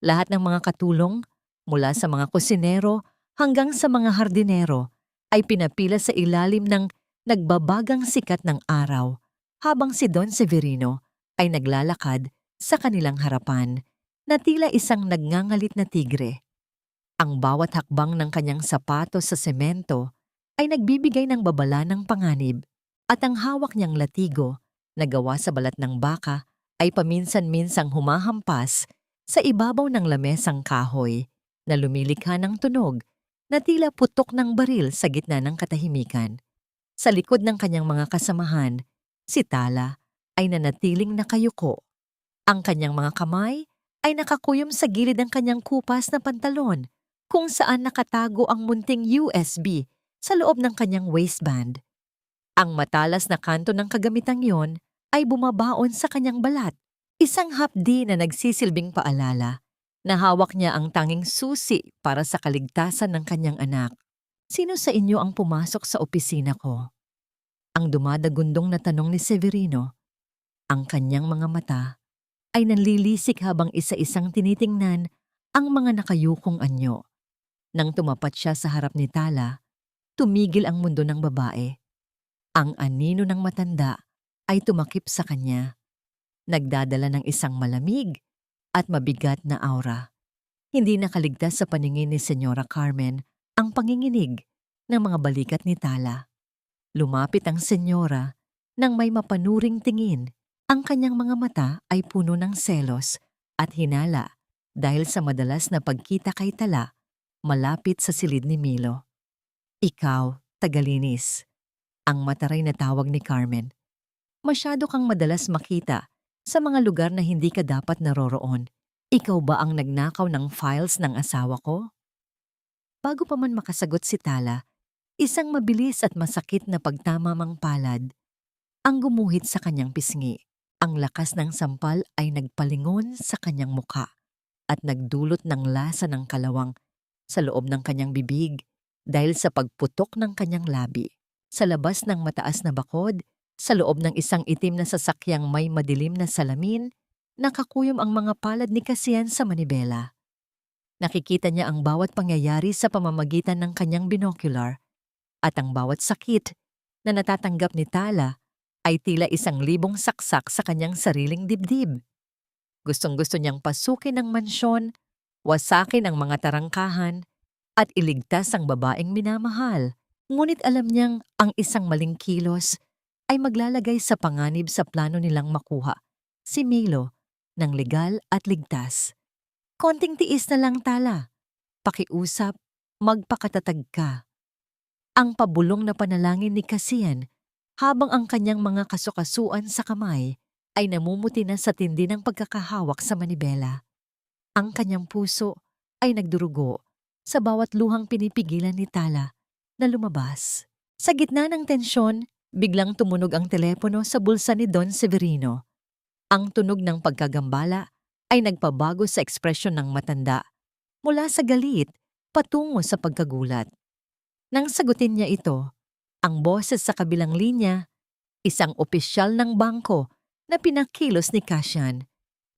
Lahat ng mga katulong, mula sa mga kusinero hanggang sa mga hardinero, ay pinapila sa ilalim ng nagbabagang sikat ng araw habang si Don Severino ay naglalakad sa kanilang harapan na tila isang nagngangalit na tigre. Ang bawat hakbang ng kanyang sapatos sa semento ay nagbibigay ng babala ng panganib at ang hawak niyang latigo na gawa sa balat ng baka ay paminsan-minsang humahampas sa ibabaw ng lamesang kahoy na lumilikha ng tunog na tila putok ng baril sa gitna ng katahimikan. Sa likod ng kanyang mga kasamahan, si Tala ay nanatiling nakayuko. Ang kanyang mga kamay ay nakakuyom sa gilid ng kanyang kupas na pantalon kung saan nakatago ang munting USB sa loob ng kanyang waistband. Ang matalas na kanto ng kagamitang yon ay bumabaon sa kanyang balat, isang hapdi na nagsisilbing paalala na hawak niya ang tanging susi para sa kaligtasan ng kanyang anak. Sino sa inyo ang pumasok sa opisina ko? Ang dumadagundong na tanong ni Severino. Ang kanyang mga mata ay nanlilisik habang isa-isang tinitingnan ang mga nakayukong anyo. Nang tumapat siya sa harap ni Tala, tumigil ang mundo ng babae. Ang anino ng matanda ay tumakip sa kanya, nagdadala ng isang malamig at mabigat na aura. Hindi nakaligtas sa paningin ni Senyora Carmen ang panginginig ng mga balikat ni Tala. Lumapit ang senyora nang may mapanuring tingin. Ang kanyang mga mata ay puno ng selos at hinala dahil sa madalas na pagkita kay Tala malapit sa silid ni Milo. Ikaw, tagalinis, ang mataray na tawag ni Carmen. Masyado kang madalas makita sa mga lugar na hindi ka dapat naroroon. Ikaw ba ang nagnakaw ng files ng asawa ko? Bago pa man makasagot si Tala, isang mabilis at masakit na pagtamamang palad ang gumuhit sa kanyang pisngi. Ang lakas ng sampal ay nagpalingon sa kanyang muka at nagdulot ng lasa ng kalawang sa loob ng kanyang bibig dahil sa pagputok ng kanyang labi. Sa labas ng mataas na bakod, sa loob ng isang itim na sasakyang may madilim na salamin, nakakuyom ang mga palad ni Kasian sa manibela. Nakikita niya ang bawat pangyayari sa pamamagitan ng kanyang binocular at ang bawat sakit na natatanggap ni Tala ay tila 1,000 saksak sa kanyang sariling dibdib. Gustong-gusto niyang pasukin ang mansyon, wasakin ang mga tarangkahan, at iligtas ang babaeng minamahal. Ngunit alam niyang ang isang maling kilos ay maglalagay sa panganib sa plano nilang makuha si Milo ng legal at ligtas. Konting tiis na lang, Tala. Pakiusap, magpakatatag ka. Ang pabulong na panalangin ni Kasian habang ang kanyang mga kasukasuan sa kamay ay namumuti na sa tindi ng pagkakahawak sa manibela. Ang kanyang puso ay nagdurugo sa bawat luhang pinipigilan ni Tala na lumabas. Sa gitna ng tensyon, biglang tumunog ang telepono sa bulsa ni Don Severino. Ang tunog ng pagkagambala ay nagpabago sa ekspresyon ng matanda mula sa galit patungo sa pagkagulat. Nang sagutin niya ito, ang boses sa kabilang linya, isang opisyal ng bangko na pinakilos ni Cassian,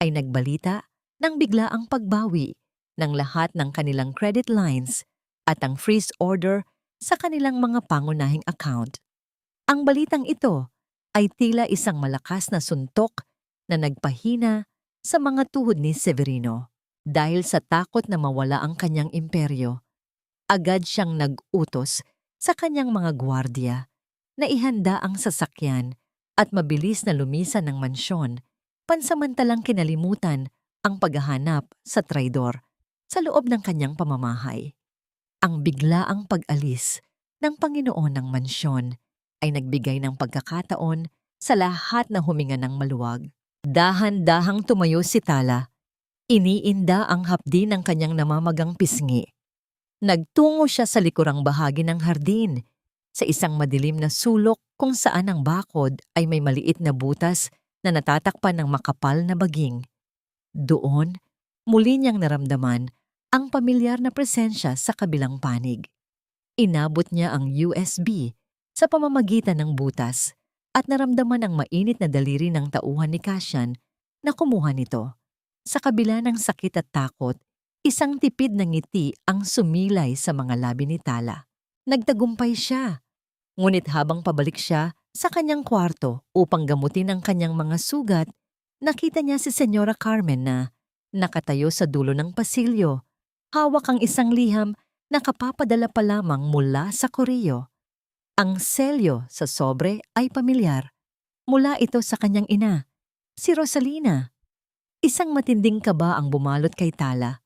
ay nagbalita ng biglaang pagbawi ng lahat ng kanilang credit lines at ang freeze order sa kanilang mga pangunahing account. Ang balitang ito ay tila isang malakas na suntok na nagpahina sa mga tuhod ni Severino. Dahil sa takot na mawala ang kanyang imperyo, agad siyang nag-utos sa kanyang mga gwardiya na ihanda ang sasakyan at mabilis na lumisan ng mansyon, pansamantalang kinalimutan ang paghahanap sa traidor sa loob ng kanyang pamamahay. Ang biglaang pag-alis ng Panginoon ng mansyon ay nagbigay ng pagkakataon sa lahat na huminga ng maluwag. Dahan-dahang tumayo si Tala. Iniinda ang hapdi ng kanyang namamagang pisngi. Nagtungo siya sa likurang bahagi ng hardin, sa isang madilim na sulok kung saan ang bakod ay may maliit na butas na natatakpan ng makapal na baging. Doon, muli niyang naramdaman ang pamilyar na presensya sa kabilang panig. Inabot niya ang USB sa pamamagitan ng butas at naramdaman ang mainit na daliri ng tauhan ni Cassian na kumuha nito. Sa kabila ng sakit at takot, isang tipid na ngiti ang sumilay sa mga labi ni Tala. Nagtagumpay siya. Ngunit habang pabalik siya sa kanyang kwarto upang gamutin ang kanyang mga sugat, nakita niya si Senyora Carmen na nakatayo sa dulo ng pasilyo, hawak ang isang liham na kapapadala pa lamang mula sa Koreo. Ang selyo sa sobre ay pamilyar. Mula ito sa kanyang ina, si Rosalina. Isang matinding kaba ang bumalot kay Tala.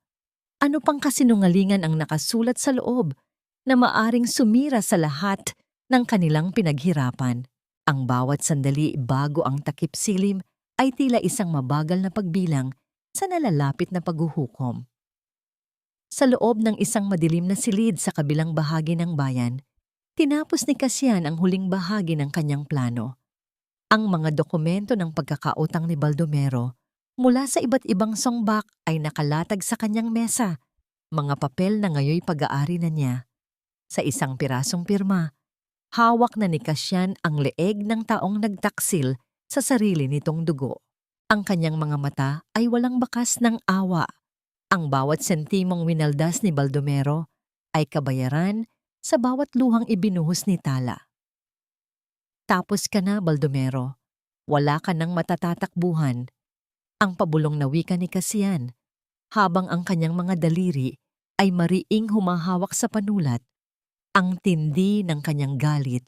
Ano pang kasinungalingan ang nakasulat sa loob na maaring sumira sa lahat ng kanilang pinaghirapan. Ang bawat sandali bago ang takip silim ay tila isang mabagal na pagbilang sa nalalapit na paghuhukom. Sa loob ng isang madilim na silid sa kabilang bahagi ng bayan, tinapos ni Cassian ang huling bahagi ng kanyang plano. Ang mga dokumento ng pagkakautang ni Baldomero mula sa iba't ibang songbak ay nakalatag sa kanyang mesa, mga papel na ngayoy pag-aari na niya. Sa isang pirasong pirma, hawak na ni Cassian ang leeg ng taong nagtaksil sa sarili nitong dugo. Ang kanyang mga mata ay walang bakas ng awa. Ang bawat sentimong winaldas ni Baldomero ay kabayaran sa bawat luhang ibinuhos ni Tala. Tapos ka na, Baldomero. Wala ka nang matatatakbuhan. Ang pabulong na wika ni Cassian, habang ang kanyang mga daliri ay mariing humahawak sa panulat. Ang tindi ng kanyang galit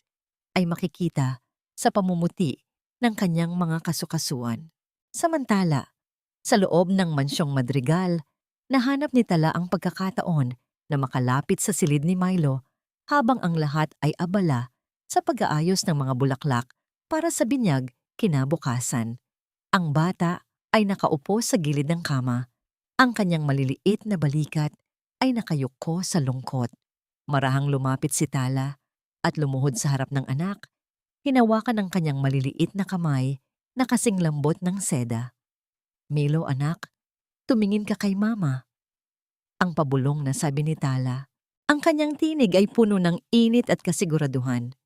ay makikita sa pamumuti ng kanyang mga kasukasuan. Samantala, sa loob ng mansyong Madrigal, nahanap ni Tala ang pagkakataon na makalapit sa silid ni Milo habang ang lahat ay abala sa pag-aayos ng mga bulaklak para sa binyag kinabukasan. Ang bata ay nakaupo sa gilid ng kama. Ang kanyang maliliit na balikat ay nakayuko sa lungkot. Marahang lumapit si Tala at lumuhod sa harap ng anak. Hinawakan ang kanyang maliliit na kamay na kasing lambot ng seda. Milo, anak, tumingin ka kay mama. Ang pabulong na sabi ni Tala. Ang kanyang tinig ay puno ng init at kasiguraduhan.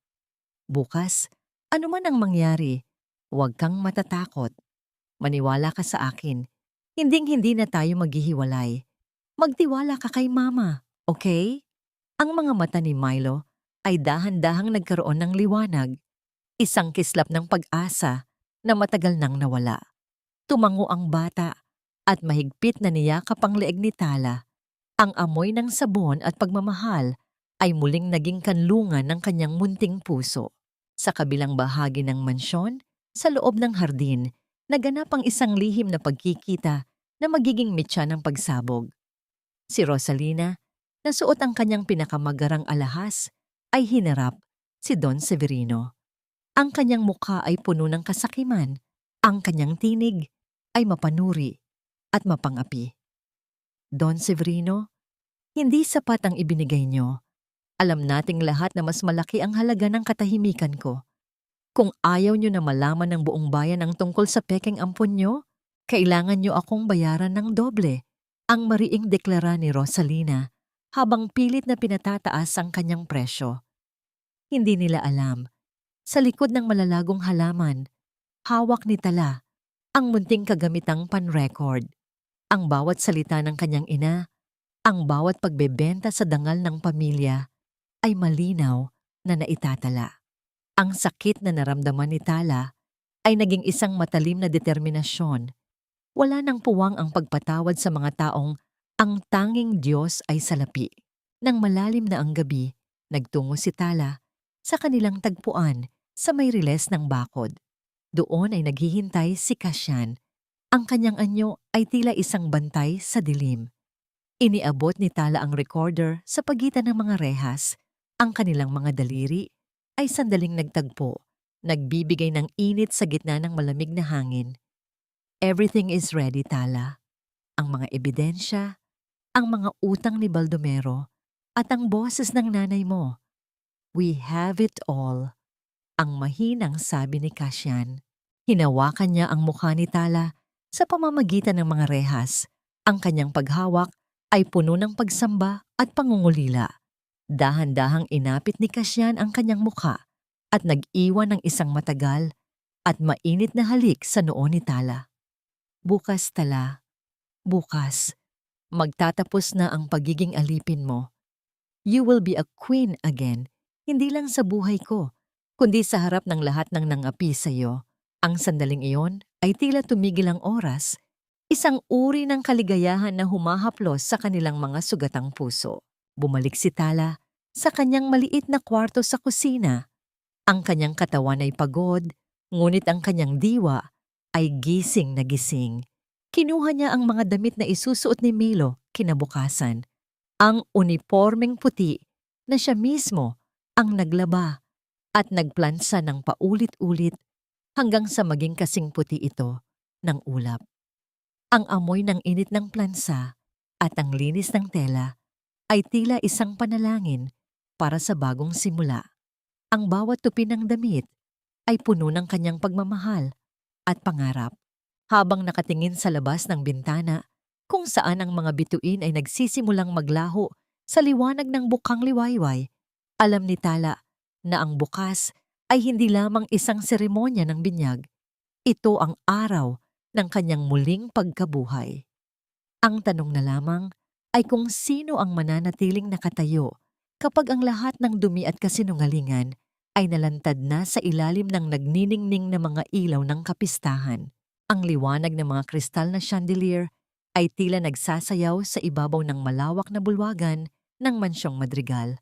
Bukas, ano man ang mangyari, huwag kang matatakot. Maniwala ka sa akin. Hinding-hindi na tayo maghihiwalay. Magtiwala ka kay mama, okay? Ang mga mata ni Milo ay dahan-dahang nagkaroon ng liwanag. Isang kislap ng pag-asa na matagal nang nawala. Tumango ang bata at mahigpit na niyakap ang leeg ni Tala. Ang amoy ng sabon at pagmamahal ay muling naging kanlungan ng kanyang munting puso. Sa kabilang bahagi ng mansyon, sa loob ng hardin, naganap ang isang lihim na pagkikita na magiging mitya ng pagsabog. Si Rosalina, na suot ang kanyang pinakamagarang alahas, ay hinarap si Don Severino. Ang kanyang mukha ay puno ng kasakiman, ang kanyang tinig ay mapanuri at mapangapi. Don Severino, Hindi sapat ang ibinigay niyo. Alam nating lahat na mas malaki ang halaga ng katahimikan ko. Kung ayaw niyo na malaman ng buong bayan ang tungkol sa pekeng ampon niyo, kailangan niyo akong bayaran ng doble. Ang mariing deklara ni Rosalina habang pilit na pinatataas ang kanyang presyo. Hindi nila alam, sa likod ng malalagong halaman, hawak ni Tala ang munting kagamitang pan-record. Ang bawat salita ng kanyang ina, ang bawat pagbebenta sa dangal ng pamilya ay malinaw na naitatala. Ang sakit na naramdaman ni Tala ay naging isang matalim na determinasyon. Wala nang puwang ang pagpatawad sa mga taong ang tanging Diyos ay salapi. Nang malalim na ang gabi, nagtungo si Tala sa kanilang tagpuan sa may riles ng bakod. Doon ay naghihintay si Kasyan. Ang kanyang anyo ay tila isang bantay sa dilim. Iniabot ni Tala ang recorder sa pagitan ng mga rehas. Ang kanilang mga daliri ay sandaling nagtagpo, nagbibigay ng init sa gitna ng malamig na hangin. Everything is ready, Tala. Ang mga ebidensya, ang mga utang ni Baldomero, at ang boses ng nanay mo. We have it all. Ang mahinang sabi ni Kasyan. Hinawakan niya ang mukha ni Tala sa pamamagitan ng mga rehas. Ang kanyang paghawak ay puno ng pagsamba at pangungulila. Dahan-dahang inapit ni Kasyan ang kanyang mukha at nag-iwan ng isang matagal at mainit na halik sa noo ni Tala. Bukas, Tala. Bukas. Magtatapos na ang pagiging alipin mo. You will be a queen again, hindi lang sa buhay ko, kundi sa harap ng lahat ng nangapi sa iyo. Ang sandaling iyon ay tila tumigil ang oras, isang uri ng kaligayahan na humahaplos sa kanilang mga sugatang puso. Bumalik si Tala sa kanyang maliit na kwarto sa kusina. Ang kanyang katawan ay pagod, ngunit ang kanyang diwa ay gising na gising. Kinuha niya ang mga damit na isusuot ni Milo kinabukasan. Ang unipormeng puti na siya mismo ang naglaba at nagplansa ng paulit-ulit hanggang sa maging kasing puti ito ng ulap. Ang amoy ng init ng plansa at ang linis ng tela ay tila isang panalangin para sa bagong simula. Ang bawat tupi ng damit ay puno ng kanyang pagmamahal at pangarap. Habang nakatingin sa labas ng bintana, kung saan ang mga bituin ay nagsisimulang maglaho sa liwanag ng bukang liwayway, alam ni Tala na ang bukas ay hindi lamang isang seremonya ng binyag. Ito ang araw ng kanyang muling pagkabuhay. Ang tanong na lamang ay kung sino ang mananatiling nakatayo kapag ang lahat ng dumi at kasinungalingan ay nalantad na sa ilalim ng nagniningning na mga ilaw ng kapistahan. Ang liwanag ng mga kristal na chandelier ay tila nagsasayaw sa ibabaw ng malawak na bulwagan ng mansyong Madrigal.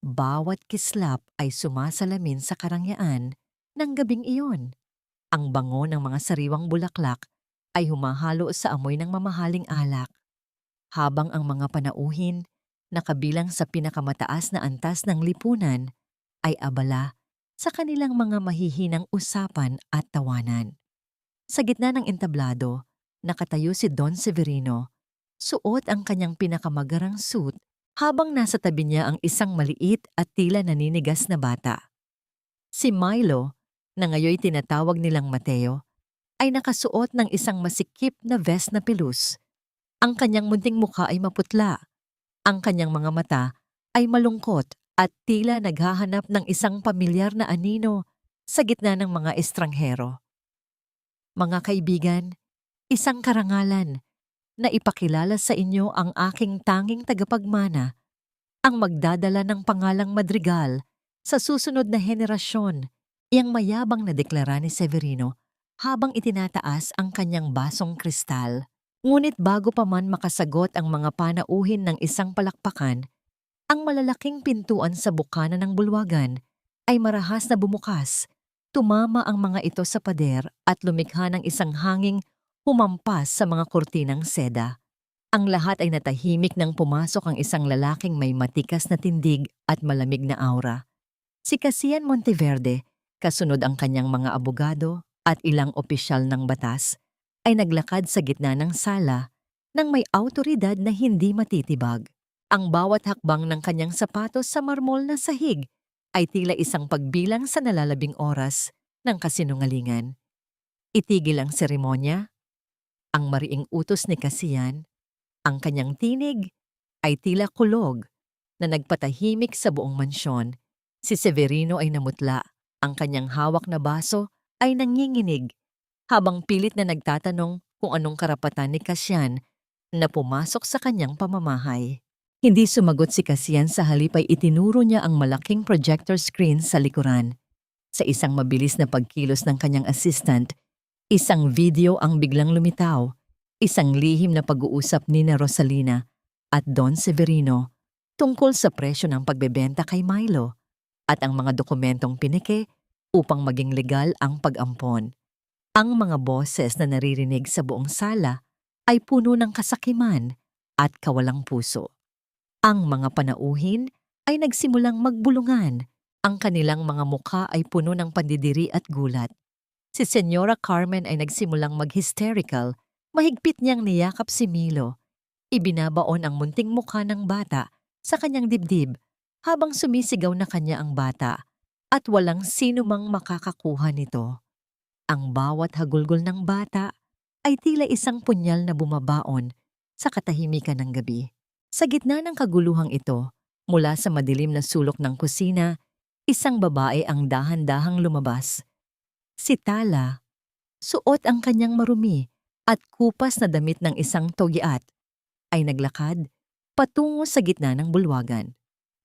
Bawat kislap ay sumasalamin sa karangyaan ng gabing iyon. Ang bango ng mga sariwang bulaklak ay humahalo sa amoy ng mamahaling alak, habang ang mga panauhin na kabilang sa pinakamataas na antas ng lipunan ay abala sa kanilang mga mahihinang usapan at tawanan. Sa gitna ng entablado, nakatayo si Don Severino, suot ang kanyang pinakamagarang suit habang nasa tabi niya ang isang maliit at tila naninigas na bata. Si Milo, na ngayoy tinatawag nilang Mateo, ay nakasuot ng isang masikip na vest na pilus. Ang kanyang munting mukha ay maputla. Ang kanyang mga mata ay malungkot at tila naghahanap ng isang pamilyar na anino sa gitna ng mga estranghero. Mga kaibigan, isang karangalan na ipakilala sa inyo ang aking tanging tagapagmana, ang magdadala ng pangalang Madrigal sa susunod na henerasyon, iyang mayabang na deklara ni Severino habang itinataas ang kanyang basong kristal. Ngunit bago pa man makasagot ang mga panauhin ng isang palakpakan, ang malalaking pintuan sa bukana ng bulwagan ay marahas na bumukas. Tumama ang mga ito sa pader at lumikha ng isang hanging humampas sa mga kurtinang seda. Ang lahat ay natahimik nang pumasok ang isang lalaking may matikas na tindig at malamig na aura. Si Kasian Monteverde, kasunod ang kanyang mga abogado at ilang opisyal ng batas, ay naglakad sa gitna ng sala nang may awtoridad na hindi matitibag. Ang bawat hakbang ng kanyang sapatos sa marmol na sahig ay tila isang pagbilang sa nalalabing oras ng kasinungalingan. Itigil ang seremonya, ang mariing utos ni Kasiyan, ang kanyang tinig ay tila kulog na nagpatahimik sa buong mansyon. Si Severino ay namutla, ang kanyang hawak na baso ay nanginginig habang pilit na nagtatanong kung anong karapatan ni Kasiyan na pumasok sa kanyang pamamahay. Hindi sumagot si Kasiyan, sa halip ay itinuro niya ang malaking projector screen sa likuran. Sa isang mabilis na pagkilos ng kanyang assistant, isang video ang biglang lumitaw, isang lihim na pag-uusap ni na Rosalina at Don Severino tungkol sa presyo ng pagbebenta kay Milo at ang mga dokumentong pinike upang maging legal ang pag-ampon. Ang mga boses na naririnig sa buong sala ay puno ng kasakiman at kawalang puso. Ang mga panauhin ay nagsimulang magbulungan. Ang kanilang mga mukha ay puno ng pandidiri at gulat. Si Senyora Carmen ay nagsimulang mag-hysterical, mahigpit niyang niyakap si Milo. Ibinabaon ang munting mukha ng bata sa kanyang dibdib habang sumisigaw na kanya ang bata at walang sino mang makakakuha nito. Ang bawat hagulgol ng bata ay tila isang punyal na bumabaon sa katahimikan ng gabi. Sa gitna ng kaguluhang ito, mula sa madilim na sulok ng kusina, isang babae ang dahan-dahang lumabas. Si Tala, suot ang kanyang marumi at kupas na damit ng isang togiat, ay naglakad patungo sa gitna ng bulwagan.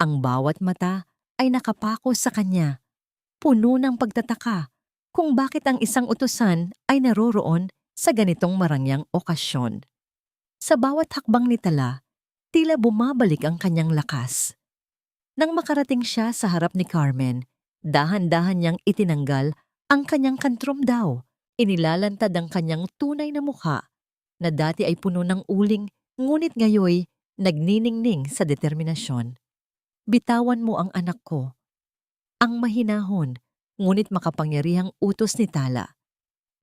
Ang bawat mata ay nakapako sa kanya, puno ng pagtataka kung bakit ang isang utusan ay naroroon sa ganitong marangyang okasyon. Sa bawat hakbang ni Tala, tila bumabalik ang kanyang lakas. Nang makarating siya sa harap ni Carmen, dahan-dahan niyang itinanggal ang kanyang kantrom daw. Inilalantad ang kanyang tunay na mukha na dati ay puno ng uling, ngunit ngayoy nagniningning sa determinasyon. Bitawan mo ang anak ko. Ang mahinahon, ngunit makapangyarihang utos ni Tala.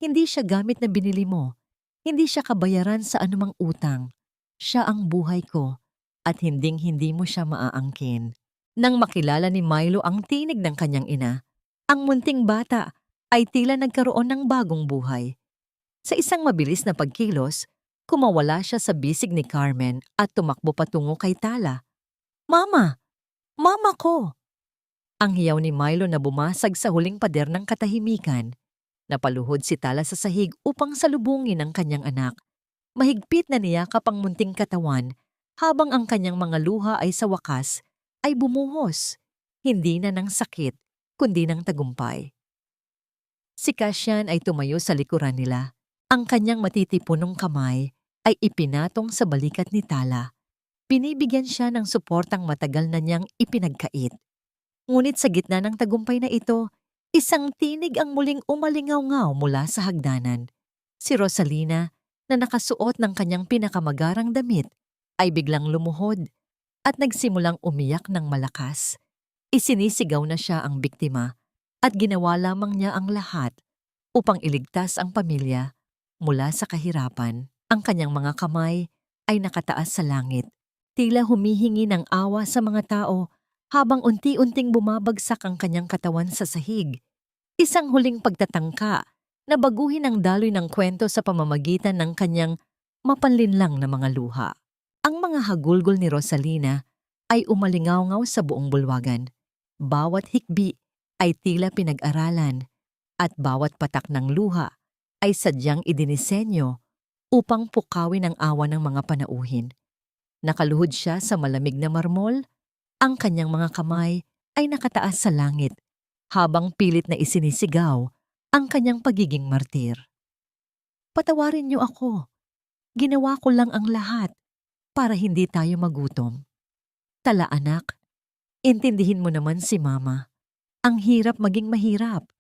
Hindi siya gamit na binili mo. Hindi siya kabayaran sa anumang utang. Siya ang buhay ko at hinding-hindi mo siya maaangkin. Nang makilala ni Milo ang tinig ng kanyang ina, ang munting bata ay tila nagkaroon ng bagong buhay. Sa isang mabilis na pagkilos, kumawala siya sa bisig ni Carmen at tumakbo patungo kay Tala. "Mama! Mama ko!" Ang hiyaw ni Milo na bumasag sa huling pader ng katahimikan. Napaluhod si Tala sa sahig upang salubungin ang kanyang anak. Mahigpit na niyakap ang munting katawan habang ang kanyang mga luha ay sa wakas ay bumuhos, hindi na ng sakit kundi ng tagumpay. Si Kasiyan ay tumayo sa likuran nila. Ang kanyang matitipunong kamay ay ipinatong sa balikat ni Tala. Binibigyan siya ng suportang matagal na niyang ipinagkait. Ngunit sa gitna ng tagumpay na ito, isang tinig ang muling umalingaw-ngaw mula sa hagdanan. Si Rosalina, na nakasuot ng kanyang pinakamagarang damit, ay biglang lumuhod at nagsimulang umiyak ng malakas. Isinisigaw na siya ang biktima at ginawa lamang niya ang lahat upang iligtas ang pamilya mula sa kahirapan. Ang kanyang mga kamay ay nakataas sa langit, tila humihingi ng awa sa mga tao habang unti-unting bumabagsak ang kanyang katawan sa sahig. Isang huling pagtatangka na baguhin ang daloy ng kwento sa pamamagitan ng kanyang mapanlinlang na mga luha. Ang mga hagulgol ni Rosalina ay umalingaw-ngaw sa buong bulwagan. Bawat hikbi ay tila pinag-aralan at bawat patak ng luha ay sadyang idinisenyo upang pukawin ang awa ng mga panauhin. Nakaluhod siya sa malamig na marmol, ang kanyang mga kamay ay nakataas sa langit habang pilit na isinisigaw ang kanyang pagiging martir. "Patawarin niyo ako. Ginawa ko lang ang lahat para hindi tayo magutom. Tala anak, intindihin mo naman si Mama. Ang hirap maging mahirap."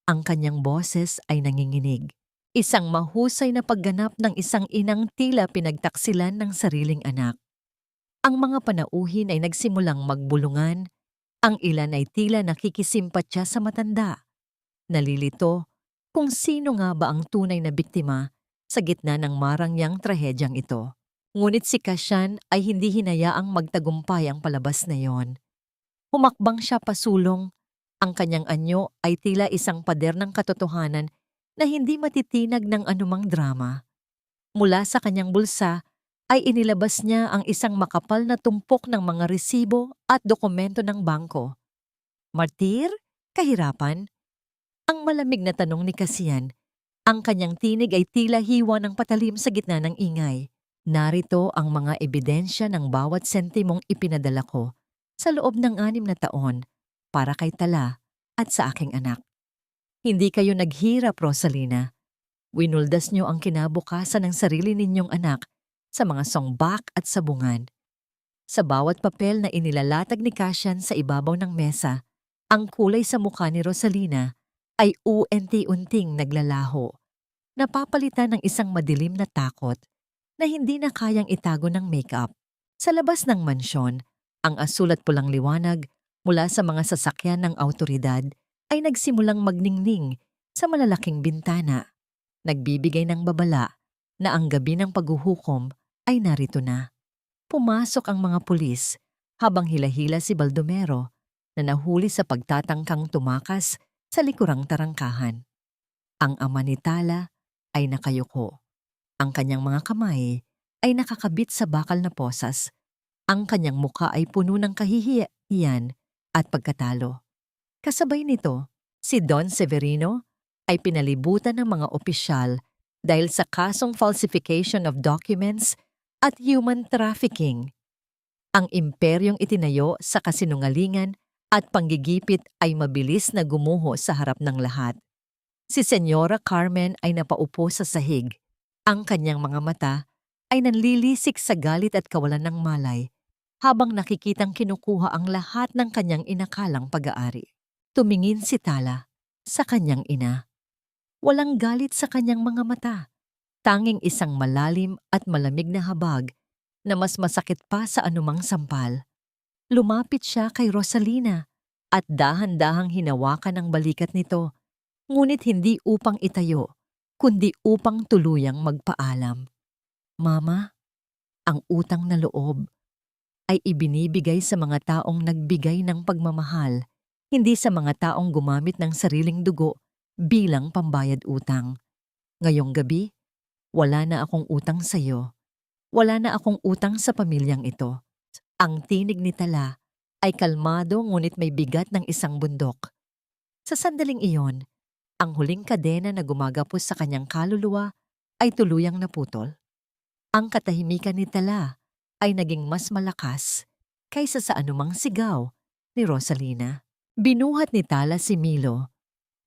Ang kanyang boses ay nanginginig. Isang mahusay na pagganap ng isang inang tila pinagtaksilan ng sariling anak. Ang mga panauhin ay nagsimulang magbulungan. Ang ilan ay tila nakikisimpatya sa matanda. Nalilito kung sino nga ba ang tunay na biktima sa gitna ng marangyang trahedyang ito. Ngunit si Kasyan ay hindi hinayaang magtagumpay ang palabas na yon. Humakbang siya pasulong. Ang kanyang anyo ay tila isang pader ng katotohanan na hindi matitinag ng anumang drama. Mula sa kanyang bulsa ay inilabas niya ang isang makapal na tumpok ng mga resibo at dokumento ng bangko. Martir? Kahirapan? Ang malamig na tanong ni Kasian. Ang kanyang tinig ay tila hiwa ng patalim sa gitna ng ingay. Narito ang mga ebidensya ng bawat sentimong ipinadala ko sa loob ng 6 na taon para kay Tala at sa aking anak. Hindi kayo naghirap, Rosalina. Winuldas niyo ang kinabukasan ng sarili ninyong anak sa mga songbak at sabungan. Sa bawat papel na inilalatag ni Kasyan sa ibabaw ng mesa, ang kulay sa mukha ni Rosalina ay unti-unting naglalaho. Napapalitan ng isang madilim na takot na hindi na kayang itago ng makeup. Sa labas ng mansyon, ang asul at pulang liwanag mula sa mga sasakyan ng awtoridad ay nagsimulang magningning sa malalaking bintana. Nagbibigay ng babala na ang gabi ng paghuhukom ay narito na. Pumasok ang mga pulis habang hila-hila si Baldomero na nahuli sa pagtatangkang tumakas sa likurang tarangkahan. Ang ama ni Tala ay nakayuko. Ang kanyang mga kamay ay nakakabit sa bakal na posas. Ang kanyang muka ay puno ng kahihiyan at pagkatalo. Kasabay nito, si Don Severino ay pinalibutan ng mga opisyal dahil sa kasong falsification of documents at human trafficking. Ang imperyong itinayo sa kasinungalingan at panggigipit ay mabilis na gumuho sa harap ng lahat. Si Senyora Carmen ay napaupo sa sahig. Ang kanyang mga mata ay nanlilisik sa galit at kawalan ng malay habang nakikitang kinukuha ang lahat ng kanyang inakalang pag-aari. Tumingin si Tala sa kanyang ina. Walang galit sa kanyang mga mata. Tanging isang malalim at malamig na habag na mas masakit pa sa anumang sampal. Lumapit siya kay Rosalina at dahan-dahang hinawakan ang balikat nito, ngunit hindi upang itayo, kundi upang tuluyang magpaalam. Mama, ang utang na loob ay ibinibigay sa mga taong nagbigay ng pagmamahal, hindi sa mga taong gumamit ng sariling dugo bilang pambayad utang. Ngayong gabi, wala na akong utang sa iyo. Wala na akong utang sa pamilyang ito. Ang tinig ni Tala ay kalmado ngunit may bigat ng isang bundok. Sa sandaling iyon, ang huling kadena na gumagapos sa kanyang kaluluwa ay tuluyang naputol. Ang katahimikan ni Tala ay naging mas malakas kaysa sa anumang sigaw ni Rosalina. Binuhat ni Tala si Milo.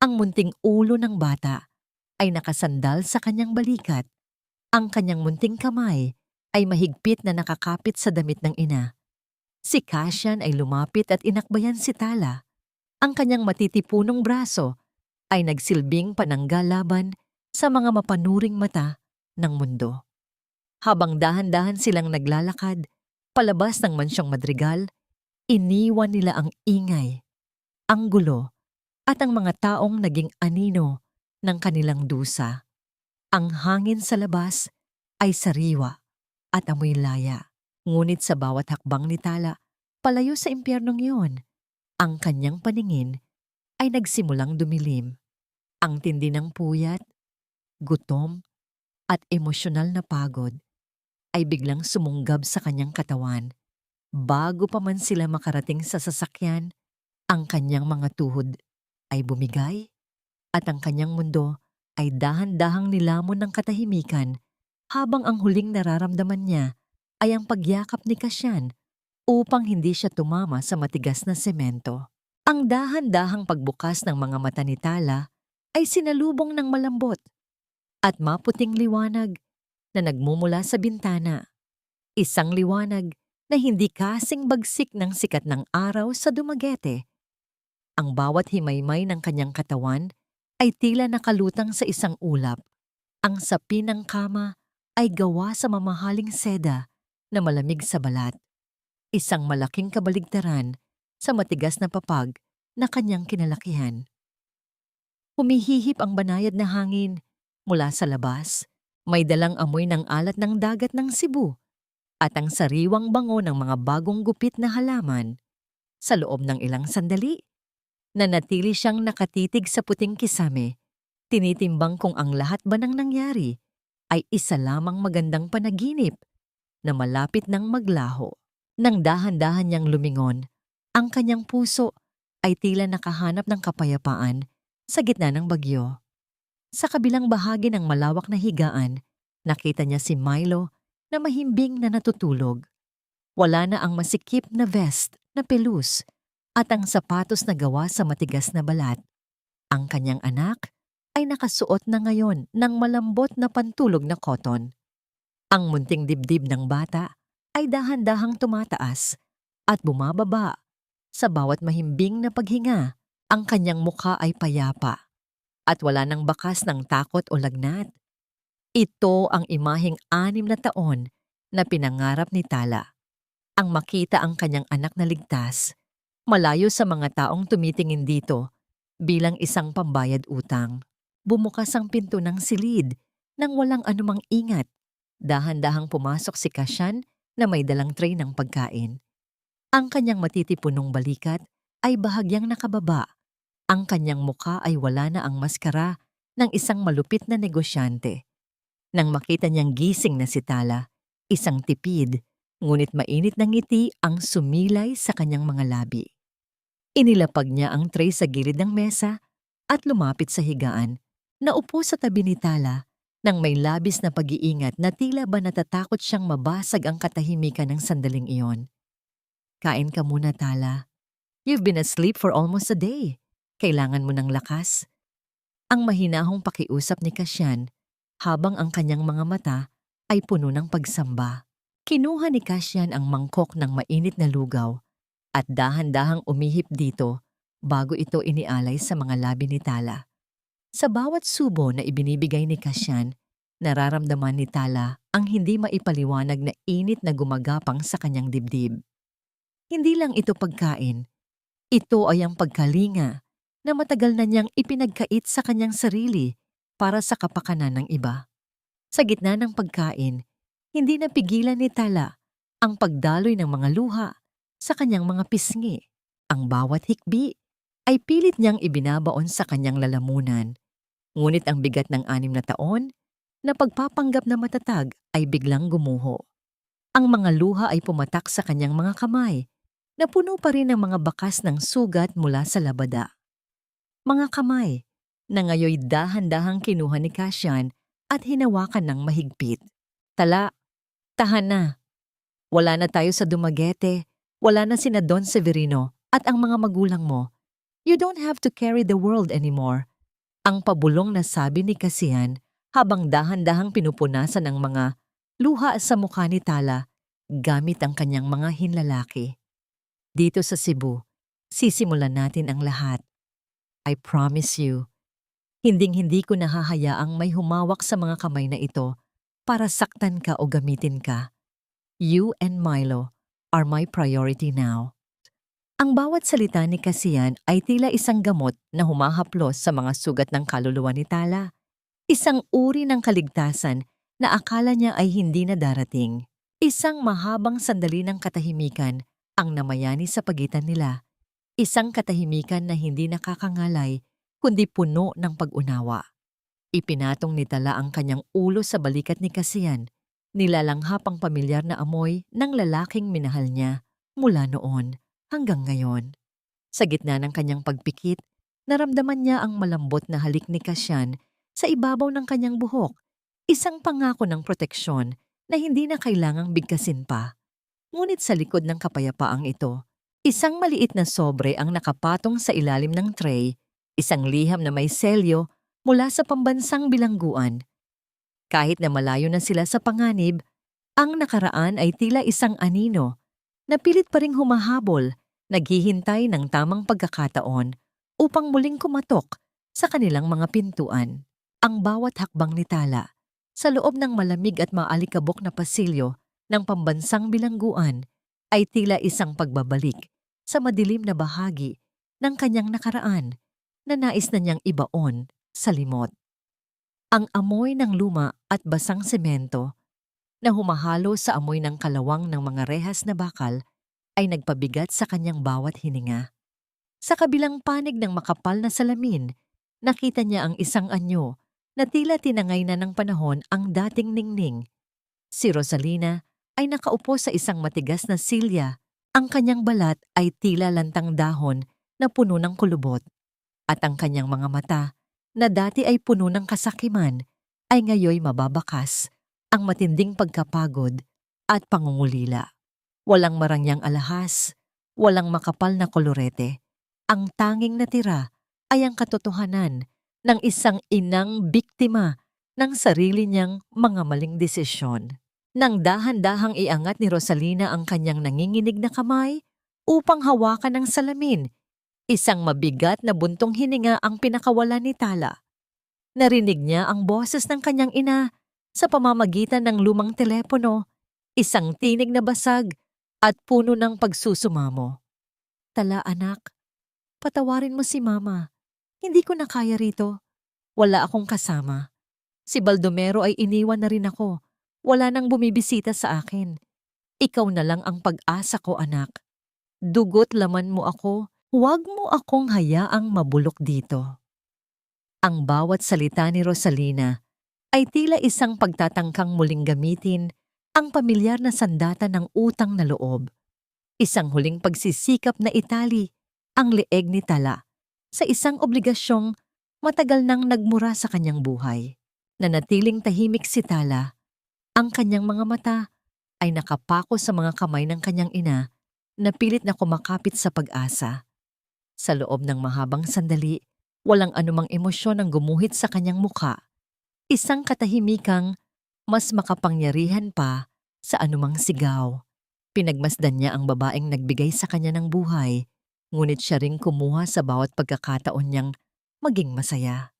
Ang munting ulo ng bata ay nakasandal sa kanyang balikat. Ang kanyang munting kamay ay mahigpit na nakakapit sa damit ng ina. Si Kasyan ay lumapit at inakbayan si Tala. Ang kanyang matitipunong braso ay nagsilbing pananggal laban sa mga mapanuring mata ng mundo. Habang dahan-dahan silang naglalakad, palabas ng mansyong Madrigal, iniwan nila ang ingay, ang gulo, at ang mga taong naging anino ng kanilang dusa. Ang hangin sa labas ay sariwa at amoy laya. Ngunit sa bawat hakbang ni Tala, palayo sa impyernong iyon, ang kanyang paningin ay nagsimulang dumilim. Ang tindi ng puyat, gutom, at emosyonal na pagod ay biglang sumunggab sa kanyang katawan. Bago pa man sila makarating sa sasakyan, ang kanyang mga tuhod ay bumigay at ang kanyang mundo ay dahan-dahang nilamon ng katahimikan habang ang huling nararamdaman niya ay ang pagyakap ni Kasyan upang hindi siya tumama sa matigas na semento. Ang dahan-dahang pagbukas ng mga mata ni Tala ay sinalubong ng malambot at maputing liwanag na nagmumula sa bintana. Isang liwanag na hindi kasing bagsik ng sikat ng araw sa Dumaguete. Ang bawat himaymay ng kanyang katawan ay tila nakalutang sa isang ulap. Ang sapin ng kama ay gawa sa mamahaling seda na malamig sa balat. Isang malaking kabaligtaran sa matigas na papag na kanyang kinalakihan. Humihihip ang banayad na hangin mula sa labas. May dalang amoy ng alat ng dagat ng Cebu at ang sariwang bango ng mga bagong gupit na halaman. Sa loob ng ilang sandali, nanatili siyang nakatitig sa puting kisame, tinitimbang kung ang lahat ba ng nangyari ay isa lamang magandang panaginip na malapit ng maglaho. Nang dahan-dahan niyang lumingon, ang kanyang puso ay tila nakahanap ng kapayapaan sa gitna ng bagyo. Sa kabilang bahagi ng malawak na higaan, nakita niya si Milo na mahimbing na natutulog. Wala na ang masikip na vest na pelus at ang sapatos na gawa sa matigas na balat. Ang kanyang anak ay nakasuot na ngayon ng malambot na pantulog na cotton. Ang munting dibdib ng bata ay dahan-dahang tumataas at bumababa. Sa bawat mahimbing na paghinga, ang kanyang mukha ay payapa at wala nang bakas ng takot o lagnat. Ito ang imaheng 6 na taon na pinangarap ni Tala. Ang makita ang kanyang anak na ligtas, malayo sa mga taong tumitingin dito bilang isang pambayad utang. Bumukas ang pinto ng silid nang walang anumang ingat. Dahan-dahang pumasok si Kasyan na may dalang tray ng pagkain. Ang kanyang matitipunong balikat ay bahagyang nakababa. Ang kanyang mukha ay wala na ang maskara ng isang malupit na negosyante. Nang makita niyang gising na si Tala, isang tipid, ngunit mainit na ngiti ang sumilay sa kanyang mga labi. Inilapag niya ang tray sa gilid ng mesa at lumapit sa higaan. Naupo sa tabi ni Tala nang may labis na pag-iingat na tila ba natatakot siyang mabasag ang katahimikan ng sandaling iyon. Kain ka muna, Tala. You've been asleep for almost a day. Kailangan mo ng lakas. Ang mahinahong pakiusap ni Kasyan habang ang kanyang mga mata ay puno ng pagsamba. Kinuha ni Kasyan ang mangkok ng mainit na lugaw at dahan-dahang umihip dito bago ito inialay sa mga labi ni Tala. Sa bawat subo na ibinibigay ni Kasyan, nararamdaman ni Tala ang hindi maipaliwanag na init na gumagapang sa kanyang dibdib. Hindi lang ito pagkain, ito ay ang pagkalinga na matagal na niyang ipinagkait sa kanyang sarili para sa kapakanan ng iba. Sa gitna ng pagkain, hindi napigilan ni Tala ang pagdaloy ng mga luha sa kanyang mga pisngi. Ang bawat hikbi ay pilit niyang ibinabaon sa kanyang lalamunan. Ngunit ang bigat ng 6 na taon na pagpapanggap na matatag ay biglang gumuho. Ang mga luha ay pumatak sa kanyang mga kamay na puno pa rin ng mga bakas ng sugat mula sa labada. Mga kamay na ngayoy dahan-dahang kinuha ni Kasyan at hinawakan ng mahigpit. Tala, tahan na. Wala na tayo sa Dumaguete, wala na sina Don Severino at ang mga magulang mo. You don't have to carry the world anymore. Ang pabulong na sabi ni Kasihan habang dahan-dahang pinupunasan ng mga luha sa mukha ni Tala gamit ang kanyang mga hinlalaki. Dito sa Cebu, sisimulan natin ang lahat. I promise you, hinding-hindi ko nahahayaang may humawak sa mga kamay na ito para saktan ka o gamitin ka. You and Milo are my priority now. Ang bawat salita ni Kasihan ay tila isang gamot na humahaplos sa mga sugat ng kaluluwa ni Tala. Isang uri ng kaligtasan na akala niya ay hindi na darating. Isang mahabang sandali ng katahimikan ang namayani sa pagitan nila. Isang katahimikan na hindi nakakangalay kundi puno ng pag-unawa. Ipinatong ni Tala ang kanyang ulo sa balikat ni Kasihan. Nilalanghap ang pamilyar na amoy ng lalaking minahal niya mula noon hanggang ngayon. Sa gitna ng kanyang pagpikit, naramdaman niya ang malambot na halik ni Kasyan sa ibabaw ng kanyang buhok, isang pangako ng proteksyon na hindi na kailangang bigkasin pa. Ngunit sa likod ng kapayapaang ito, isang maliit na sobre ang nakapatong sa ilalim ng tray, isang liham na may selyo mula sa pambansang bilangguan. Kahit na malayo na sila sa panganib, ang nakaraan ay tila isang anino na pilit pa ring humahabol, naghihintay ng tamang pagkakataon upang muling kumatok sa kanilang mga pintuan. Ang bawat hakbang ni Tala sa loob ng malamig at maalikabok na pasilyo ng pambansang bilangguan ay tila isang pagbabalik sa madilim na bahagi ng kanyang nakaraan na nais na niyang ibaon sa limot. Ang amoy ng luma at basang semento, na humahalo sa amoy ng kalawang ng mga rehas na bakal ay nagpabigat sa kanyang bawat hininga. Sa kabilang panig ng makapal na salamin, nakita niya ang isang anyo na tila tinangay na ng panahon ang dating ningning. Si Rosalina ay nakaupo sa isang matigas na silya. Ang kanyang balat ay tila lantang dahon na puno ng kulubot. At ang kanyang mga mata, na dati ay puno ng kasakiman, ay ngayoy mababakas ang matinding pagkapagod at pangungulila. Walang marangyang alahas, walang makapal na kolorete. Ang tanging natira ay ang katotohanan ng isang inang biktima ng sarili niyang mga maling desisyon. Nang dahan-dahang iangat ni Rosalina ang kanyang nanginginig na kamay upang hawakan ang salamin, isang mabigat na buntong hininga ang pinakawalan ni Tala. Narinig niya ang boses ng kanyang ina sa pamamagitan ng lumang telepono, isang tinig na basag at puno ng pagsusumamo. Tala anak, patawarin mo si mama. Hindi ko na kaya rito. Wala akong kasama. Si Baldomero ay iniwan na rin ako. Wala nang bumibisita sa akin. Ikaw na lang ang pag-asa ko, anak. Dugot laman mo ako. Huwag mo akong hayaang mabulok dito. Ang bawat salita ni Rosalina ay tila isang pagtatangkang muling gamitin ang pamilyar na sandata ng utang na loob. Isang huling pagsisikap na itali ang leeg ni Tala sa isang obligasyong matagal nang nagmura sa kanyang buhay. Nanatiling tahimik si Tala. Ang kanyang mga mata ay nakapako sa mga kamay ng kanyang ina na pilit na kumakapit sa pag-asa. Sa loob ng mahabang sandali, walang anumang emosyon ang gumuhit sa kanyang muka. Isang katahimikang mas makapangyarihan pa sa anumang sigaw. Pinagmasdan niya ang babaeng nagbigay sa kanya ng buhay, ngunit siya ring kumuha sa bawat pagkakataon niyang maging masaya.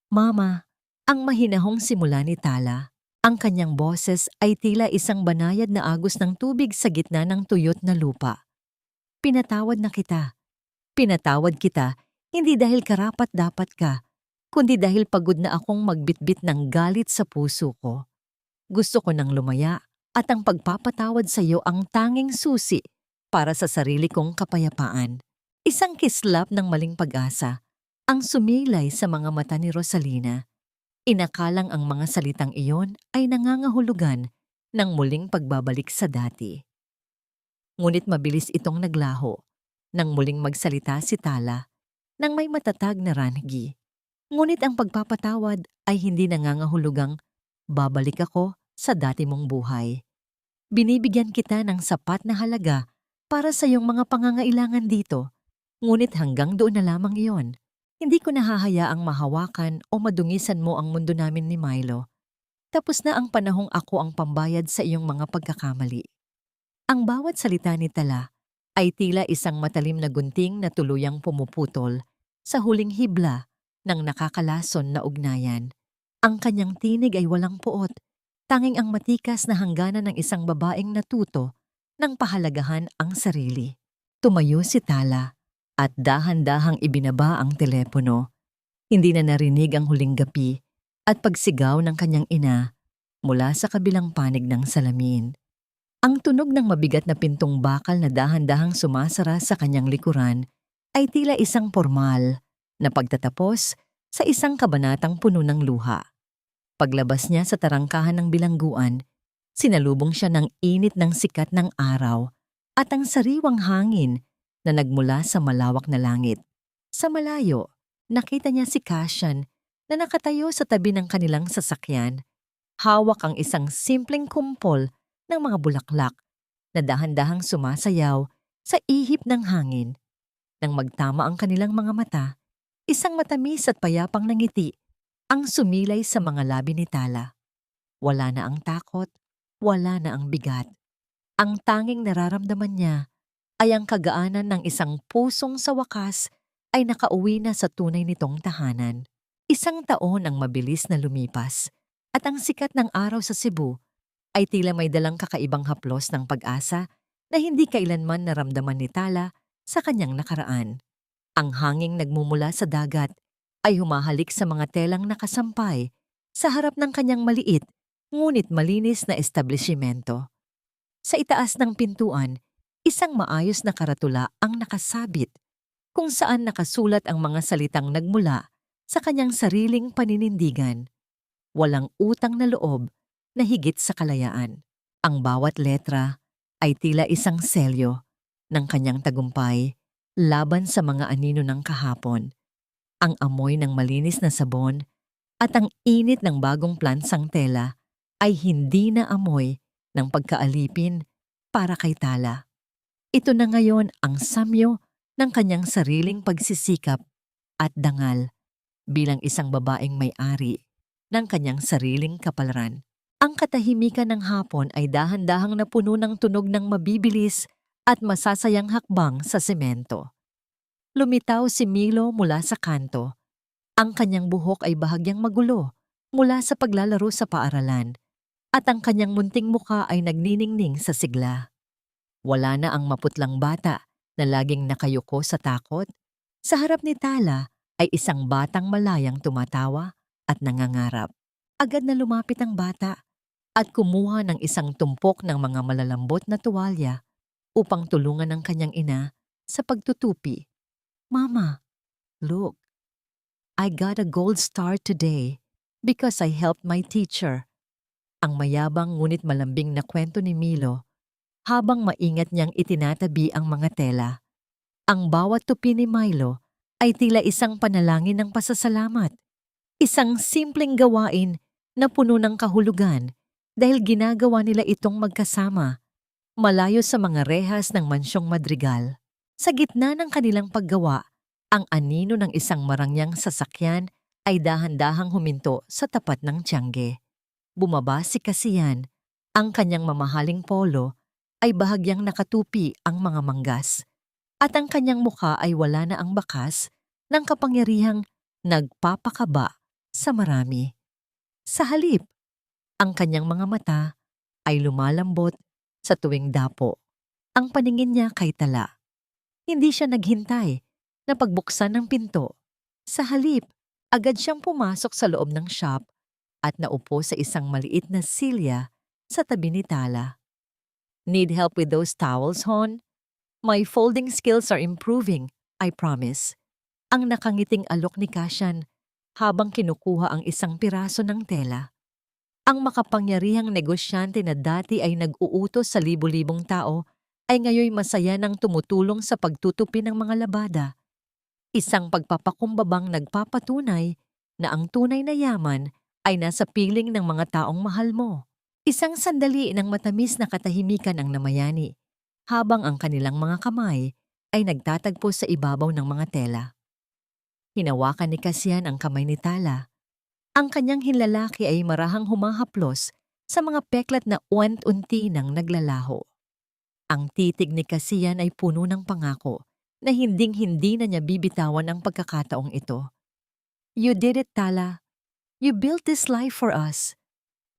Mama, ang mahinahong simula ni Tala. Ang kanyang boses ay tila isang banayad na agos ng tubig sa gitna ng tuyot na lupa. Pinatawad na kita. Pinatawad kita hindi dahil karapat-dapat ka, kundi dahil pagod na akong magbitbit ng galit sa puso ko. Gusto ko nang lumaya at ang pagpapatawad sa iyo ang tanging susi para sa sarili kong kapayapaan. Isang kislap ng maling pag-asa ang sumilay sa mga mata ni Rosalina. Inakalang ang mga salitang iyon ay nangangahulugan ng muling pagbabalik sa dati. Ngunit mabilis itong naglaho nang muling magsalita si Tala nang may matatag na rangi. Ngunit ang pagpapatawad ay hindi nangangahulugang babalik ako sa dati mong buhay. Binibigyan kita ng sapat na halaga para sa iyong mga pangangailangan dito, ngunit hanggang doon na lamang iyon. Hindi ko nahahayaang mahawakan o madungisan mo ang mundo namin ni Milo. Tapos na ang panahong ako ang pambayad sa iyong mga pagkakamali. Ang bawat salita ni Tala ay tila isang matalim na gunting na tuluyang pumuputol sa huling hibla ng nakakalason na ugnayan. Ang kanyang tinig ay walang puot, tanging ang matikas na hangganan ng isang babaeng natuto ng pahalagahan ang sarili. Tumayo si Tala at dahan-dahang ibinaba ang telepono. Hindi na narinig ang huling gapi at pagsigaw ng kanyang ina mula sa kabilang panig ng salamin. Ang tunog ng mabigat na pintong bakal na dahan-dahang sumasara sa kanyang likuran ay tila isang formal na pagtatapos sa isang kabanatang puno ng luha. Paglabas niya sa tarangkahan ng bilangguan, sinalubong siya ng init ng sikat ng araw at ang sariwang hangin na nagmula sa malawak na langit. Sa malayo, nakita niya si Cassian na nakatayo sa tabi ng kanilang sasakyan. Hawak ang isang simpleng kumpol ng mga bulaklak na dahan-dahang sumasayaw sa ihip ng hangin. Nang magtama ang kanilang mga mata, isang matamis at payapang ngiti ang sumilay sa mga labi ni Tala. Wala na ang takot, wala na ang bigat. Ang tanging nararamdaman niya ay ang kagaanan ng isang pusong sa wakas ay nakauwi na sa tunay nitong tahanan. Isang taon ang mabilis na lumipas at ang sikat ng araw sa Cebu ay tila may dalang kakaibang haplos ng pag-asa na hindi kailanman naramdaman ni Tala sa kanyang nakaraan. Ang hanging nagmumula sa dagat ay humahalik sa mga telang nakasampay sa harap ng kanyang maliit ngunit malinis na establishmento. Sa itaas ng pintuan, isang maayos na karatula ang nakasabit kung saan nakasulat ang mga salitang nagmula sa kanyang sariling paninindigan. Walang utang na loob na higit sa kalayaan. Ang bawat letra ay tila isang selyo ng kanyang tagumpay laban sa mga anino ng kahapon. Ang amoy ng malinis na sabon at ang init ng bagong plansang tela ay hindi na amoy ng pagkaalipin para kay Tala. Ito na ngayon ang samyo ng kanyang sariling pagsisikap at dangal bilang isang babaeng may-ari ng kanyang sariling kapalaran. Ang katahimikan ng hapon ay dahan-dahang napuno ng tunog ng mabibilis at masasayang hakbang sa semento. Lumitaw si Milo mula sa kanto. Ang kanyang buhok ay bahagyang magulo mula sa paglalaro sa paaralan at ang kanyang munting muka ay nagniningning sa sigla. Wala na ang maputlang bata na laging nakayuko sa takot. Sa harap ni Tala ay isang batang malayang tumatawa at nangangarap. Agad na lumapit ang bata at kumuha ng isang tumpok ng mga malalambot na tuwalya upang tulungan ng kanyang ina sa pagtutupi. Mama, look, I got a gold star today because I helped my teacher. Ang mayabang ngunit malambing na kwento ni Milo habang maingat niyang itinatabi ang mga tela. Ang bawat tupi ni Milo ay tila isang panalangin ng pasasalamat. Isang simpleng gawain na puno ng kahulugan dahil ginagawa nila itong magkasama, malayo sa mga rehas ng mansyong Madrigal. Sa gitna ng kanilang paggawa, ang anino ng isang marangyang sasakyan ay dahan-dahang huminto sa tapat ng tiyangge. Bumaba si Kasiyan, ang kanyang mamahaling polo ay bahagyang nakatupi ang mga manggas at ang kanyang mukha ay wala na ang bakas ng kapangyarihang nagpapakaba sa marami. Sa halip, ang kanyang mga mata ay lumalambot sa tuwing dapo. Ang paningin niya kay Tala. Hindi siya naghintay na pagbuksan ng pinto. Sa halip, agad siyang pumasok sa loob ng shop at naupo sa isang maliit na silya sa tabi ni Tala. Need help with those towels, Hon? My folding skills are improving, I promise. Ang nakangiting alok ni Kasyan habang kinukuha ang isang piraso ng tela. Ang makapangyarihang negosyante na dati ay nag-uutos sa libu-libong tao ay ngayoy masaya ng tumutulong sa pagtutupi ng mga labada. Isang pagpapakumbabang nagpapatunay na ang tunay na yaman ay nasa piling ng mga taong mahal mo. Isang sandali ng matamis na katahimikan ang namayani habang ang kanilang mga kamay ay nagtatagpo sa ibabaw ng mga tela. Hinawakan ni Kasiyan ang kamay ni Tala. Ang kanyang hinlalaki ay marahang humahaplos sa mga peklat na unti nang naglalaho. Ang titig ni Kasiyan ay puno ng pangako na hinding-hindi na niya bibitawan ang pagkakataong ito. You did it, Tala. You built this life for us.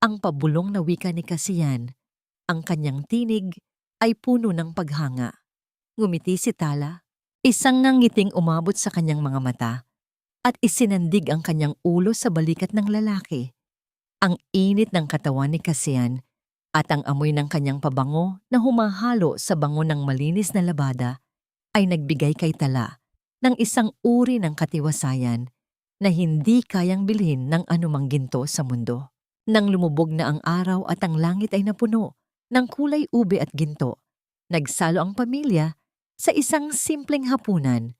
Ang pabulong na wika ni Kasiyan, ang kanyang tinig ay puno ng paghanga. Ngumiti si Tala, isang nangiting umabot sa kanyang mga mata at isinandig ang kanyang ulo sa balikat ng lalaki. Ang init ng katawan ni Kasiyan at ang amoy ng kanyang pabango na humahalo sa bango ng malinis na labada ay nagbigay kay Tala ng isang uri ng katiwasayan na hindi kayang bilhin ng anumang ginto sa mundo. Nang lumubog na ang araw at ang langit ay napuno ng kulay ube at ginto, nagsalo ang pamilya sa isang simpleng hapunan.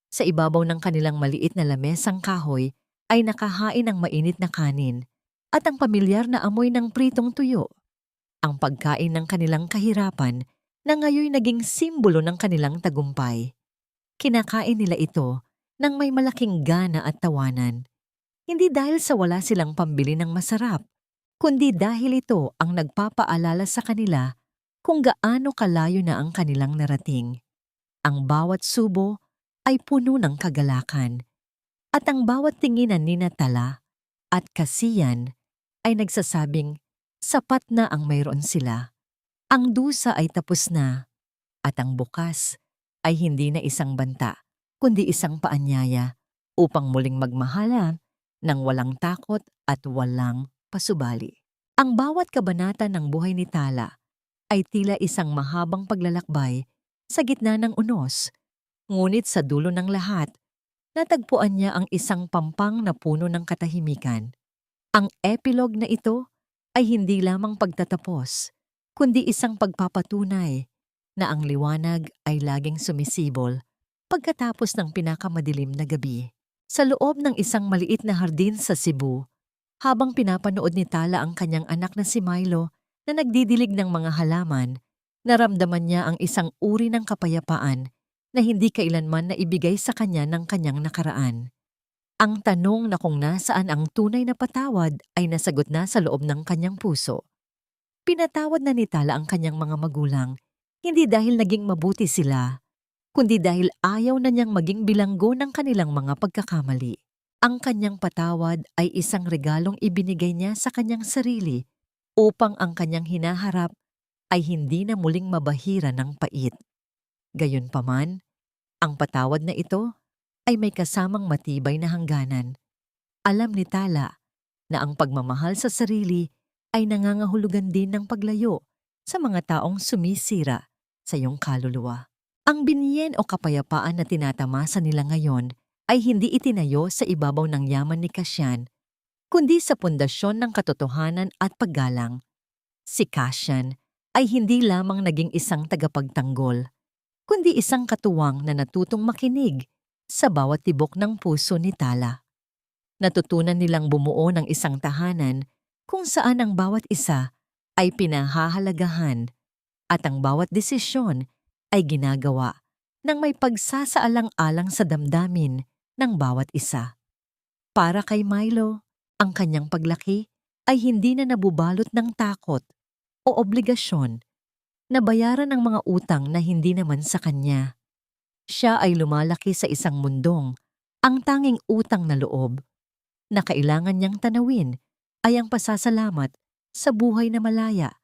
Sa ibabaw ng kanilang maliit na lamesang kahoy ay nakahain ng mainit na kanin at ang pamilyar na amoy ng pritong tuyo. Ang pagkain ng kanilang kahirapan na ngayoy naging simbolo ng kanilang tagumpay. Kinakain nila ito nang may malaking gana at tawanan. Hindi dahil sa wala silang pambili ng masarap, kundi dahil ito ang nagpapaalala sa kanila kung gaano kalayo na ang kanilang narating. Ang bawat subo ay puno ng kagalakan, at ang bawat tinginan ni Tala at Kasiyan ay nagsasabing sapat na ang mayroon sila. Ang dusa ay tapos na, at ang bukas ay hindi na isang banta, kundi isang paanyaya upang muling magmahalan ng walang takot at walang pasubali. Ang bawat kabanata ng buhay ni Tala ay tila isang mahabang paglalakbay sa gitna ng unos, ngunit sa dulo ng lahat, natagpuan niya ang isang pampang na puno ng katahimikan. Ang epilogue na ito ay hindi lamang pagtatapos, kundi isang pagpapatunay na ang liwanag ay laging sumisibol pagkatapos ng pinakamadilim na gabi. Sa loob ng isang maliit na hardin sa Cebu, habang pinapanood ni Tala ang kanyang anak na si Milo na nagdidilig ng mga halaman, naramdaman niya ang isang uri ng kapayapaan na hindi kailanman naibigay sa kanya ng kanyang nakaraan. Ang tanong na kung nasaan ang tunay na patawad ay nasagot na sa loob ng kanyang puso. Pinatawad na ni Tala ang kanyang mga magulang, hindi dahil naging mabuti sila, kundi dahil ayaw na niyang maging bilanggo ng kanilang mga pagkakamali. Ang kanyang patawad ay isang regalong ibinigay niya sa kanyang sarili upang ang kanyang hinaharap ay hindi na muling mabahira ng pait. Gayunpaman, ang patawad na ito ay may kasamang matibay na hangganan. Alam ni Tala na ang pagmamahal sa sarili ay nangangahulugan din ng paglayo sa mga taong sumisira sa iyong kaluluwa. Ang binyen o kapayapaan na tinatamasa nila ngayon ay hindi itinayo sa ibabaw ng yaman ni Cassian, kundi sa pundasyon ng katotohanan at paggalang. Si Cassian ay hindi lamang naging isang tagapagtanggol, kundi isang katuwang na natutong makinig sa bawat tibok ng puso ni Tala. Natutunan nilang bumuo ng isang tahanan kung saan ang bawat isa ay pinahahalagahan at ang bawat desisyon ay ginagawa ng may pagsasaalang-alang sa damdamin ng bawat isa. Para kay Milo, ang kanyang paglaki ay hindi na nabubalot ng takot o obligasyon na bayaran ang mga utang na hindi naman sa kanya. Siya ay lumalaki sa isang mundong ang tanging utang na loob na kailangan niyang tanawin ay ang pasasalamat sa buhay na malaya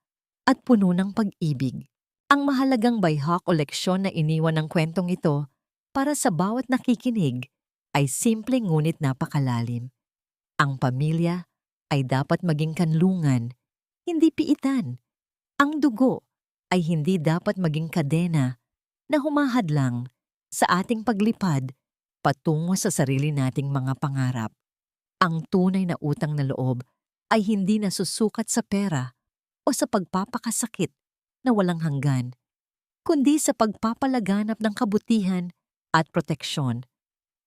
at puno ng pag-ibig. Ang mahalagang bayhak o leksyon na iniwan ng kwentong ito para sa bawat nakikinig ay simple ngunit napakalalim. Ang pamilya ay dapat maging kanlungan, hindi piitan. Ang dugo ay hindi dapat maging kadena na humahadlang sa ating paglipad patungo sa sarili nating mga pangarap. Ang tunay na utang na loob ay hindi nasusukat sa pera o sa pagpapakasakit na walang hanggan, kundi sa pagpapalaganap ng kabutihan at proteksyon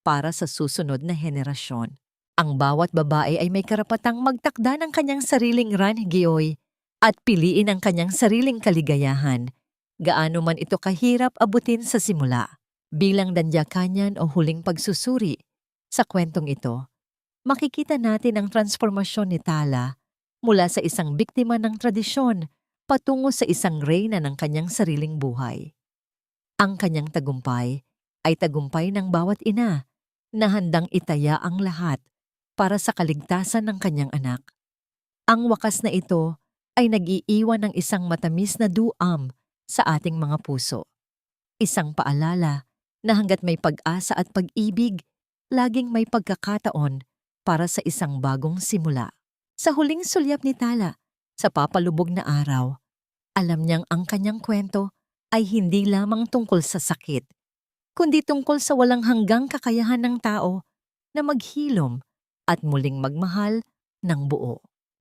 para sa susunod na henerasyon. Ang bawat babae ay may karapatang magtakda ng kanyang sariling rangiyoy at piliin ang kanyang sariling kaligayahan, gaano man ito kahirap abutin sa simula. Bilang dandyakanyan o huling pagsusuri sa kwentong ito, makikita natin ang transformasyon ni Tala mula sa isang biktima ng tradisyon patungo sa isang reyna ng kanyang sariling buhay. Ang kanyang tagumpay ay tagumpay ng bawat ina na handang itaya ang lahat para sa kaligtasan ng kanyang anak. Ang wakas na ito ay nag-iiwan ng isang matamis na duam sa ating mga puso. Isang paalala na hanggat may pag-asa at pag-ibig, laging may pagkakataon para sa isang bagong simula. Sa huling sulyap ni Tala, sa papalubog na araw, alam niyang ang kanyang kwento ay hindi lamang tungkol sa sakit, kundi tungkol sa walang hanggang kakayahan ng tao na maghilom at muling magmahal ng buo.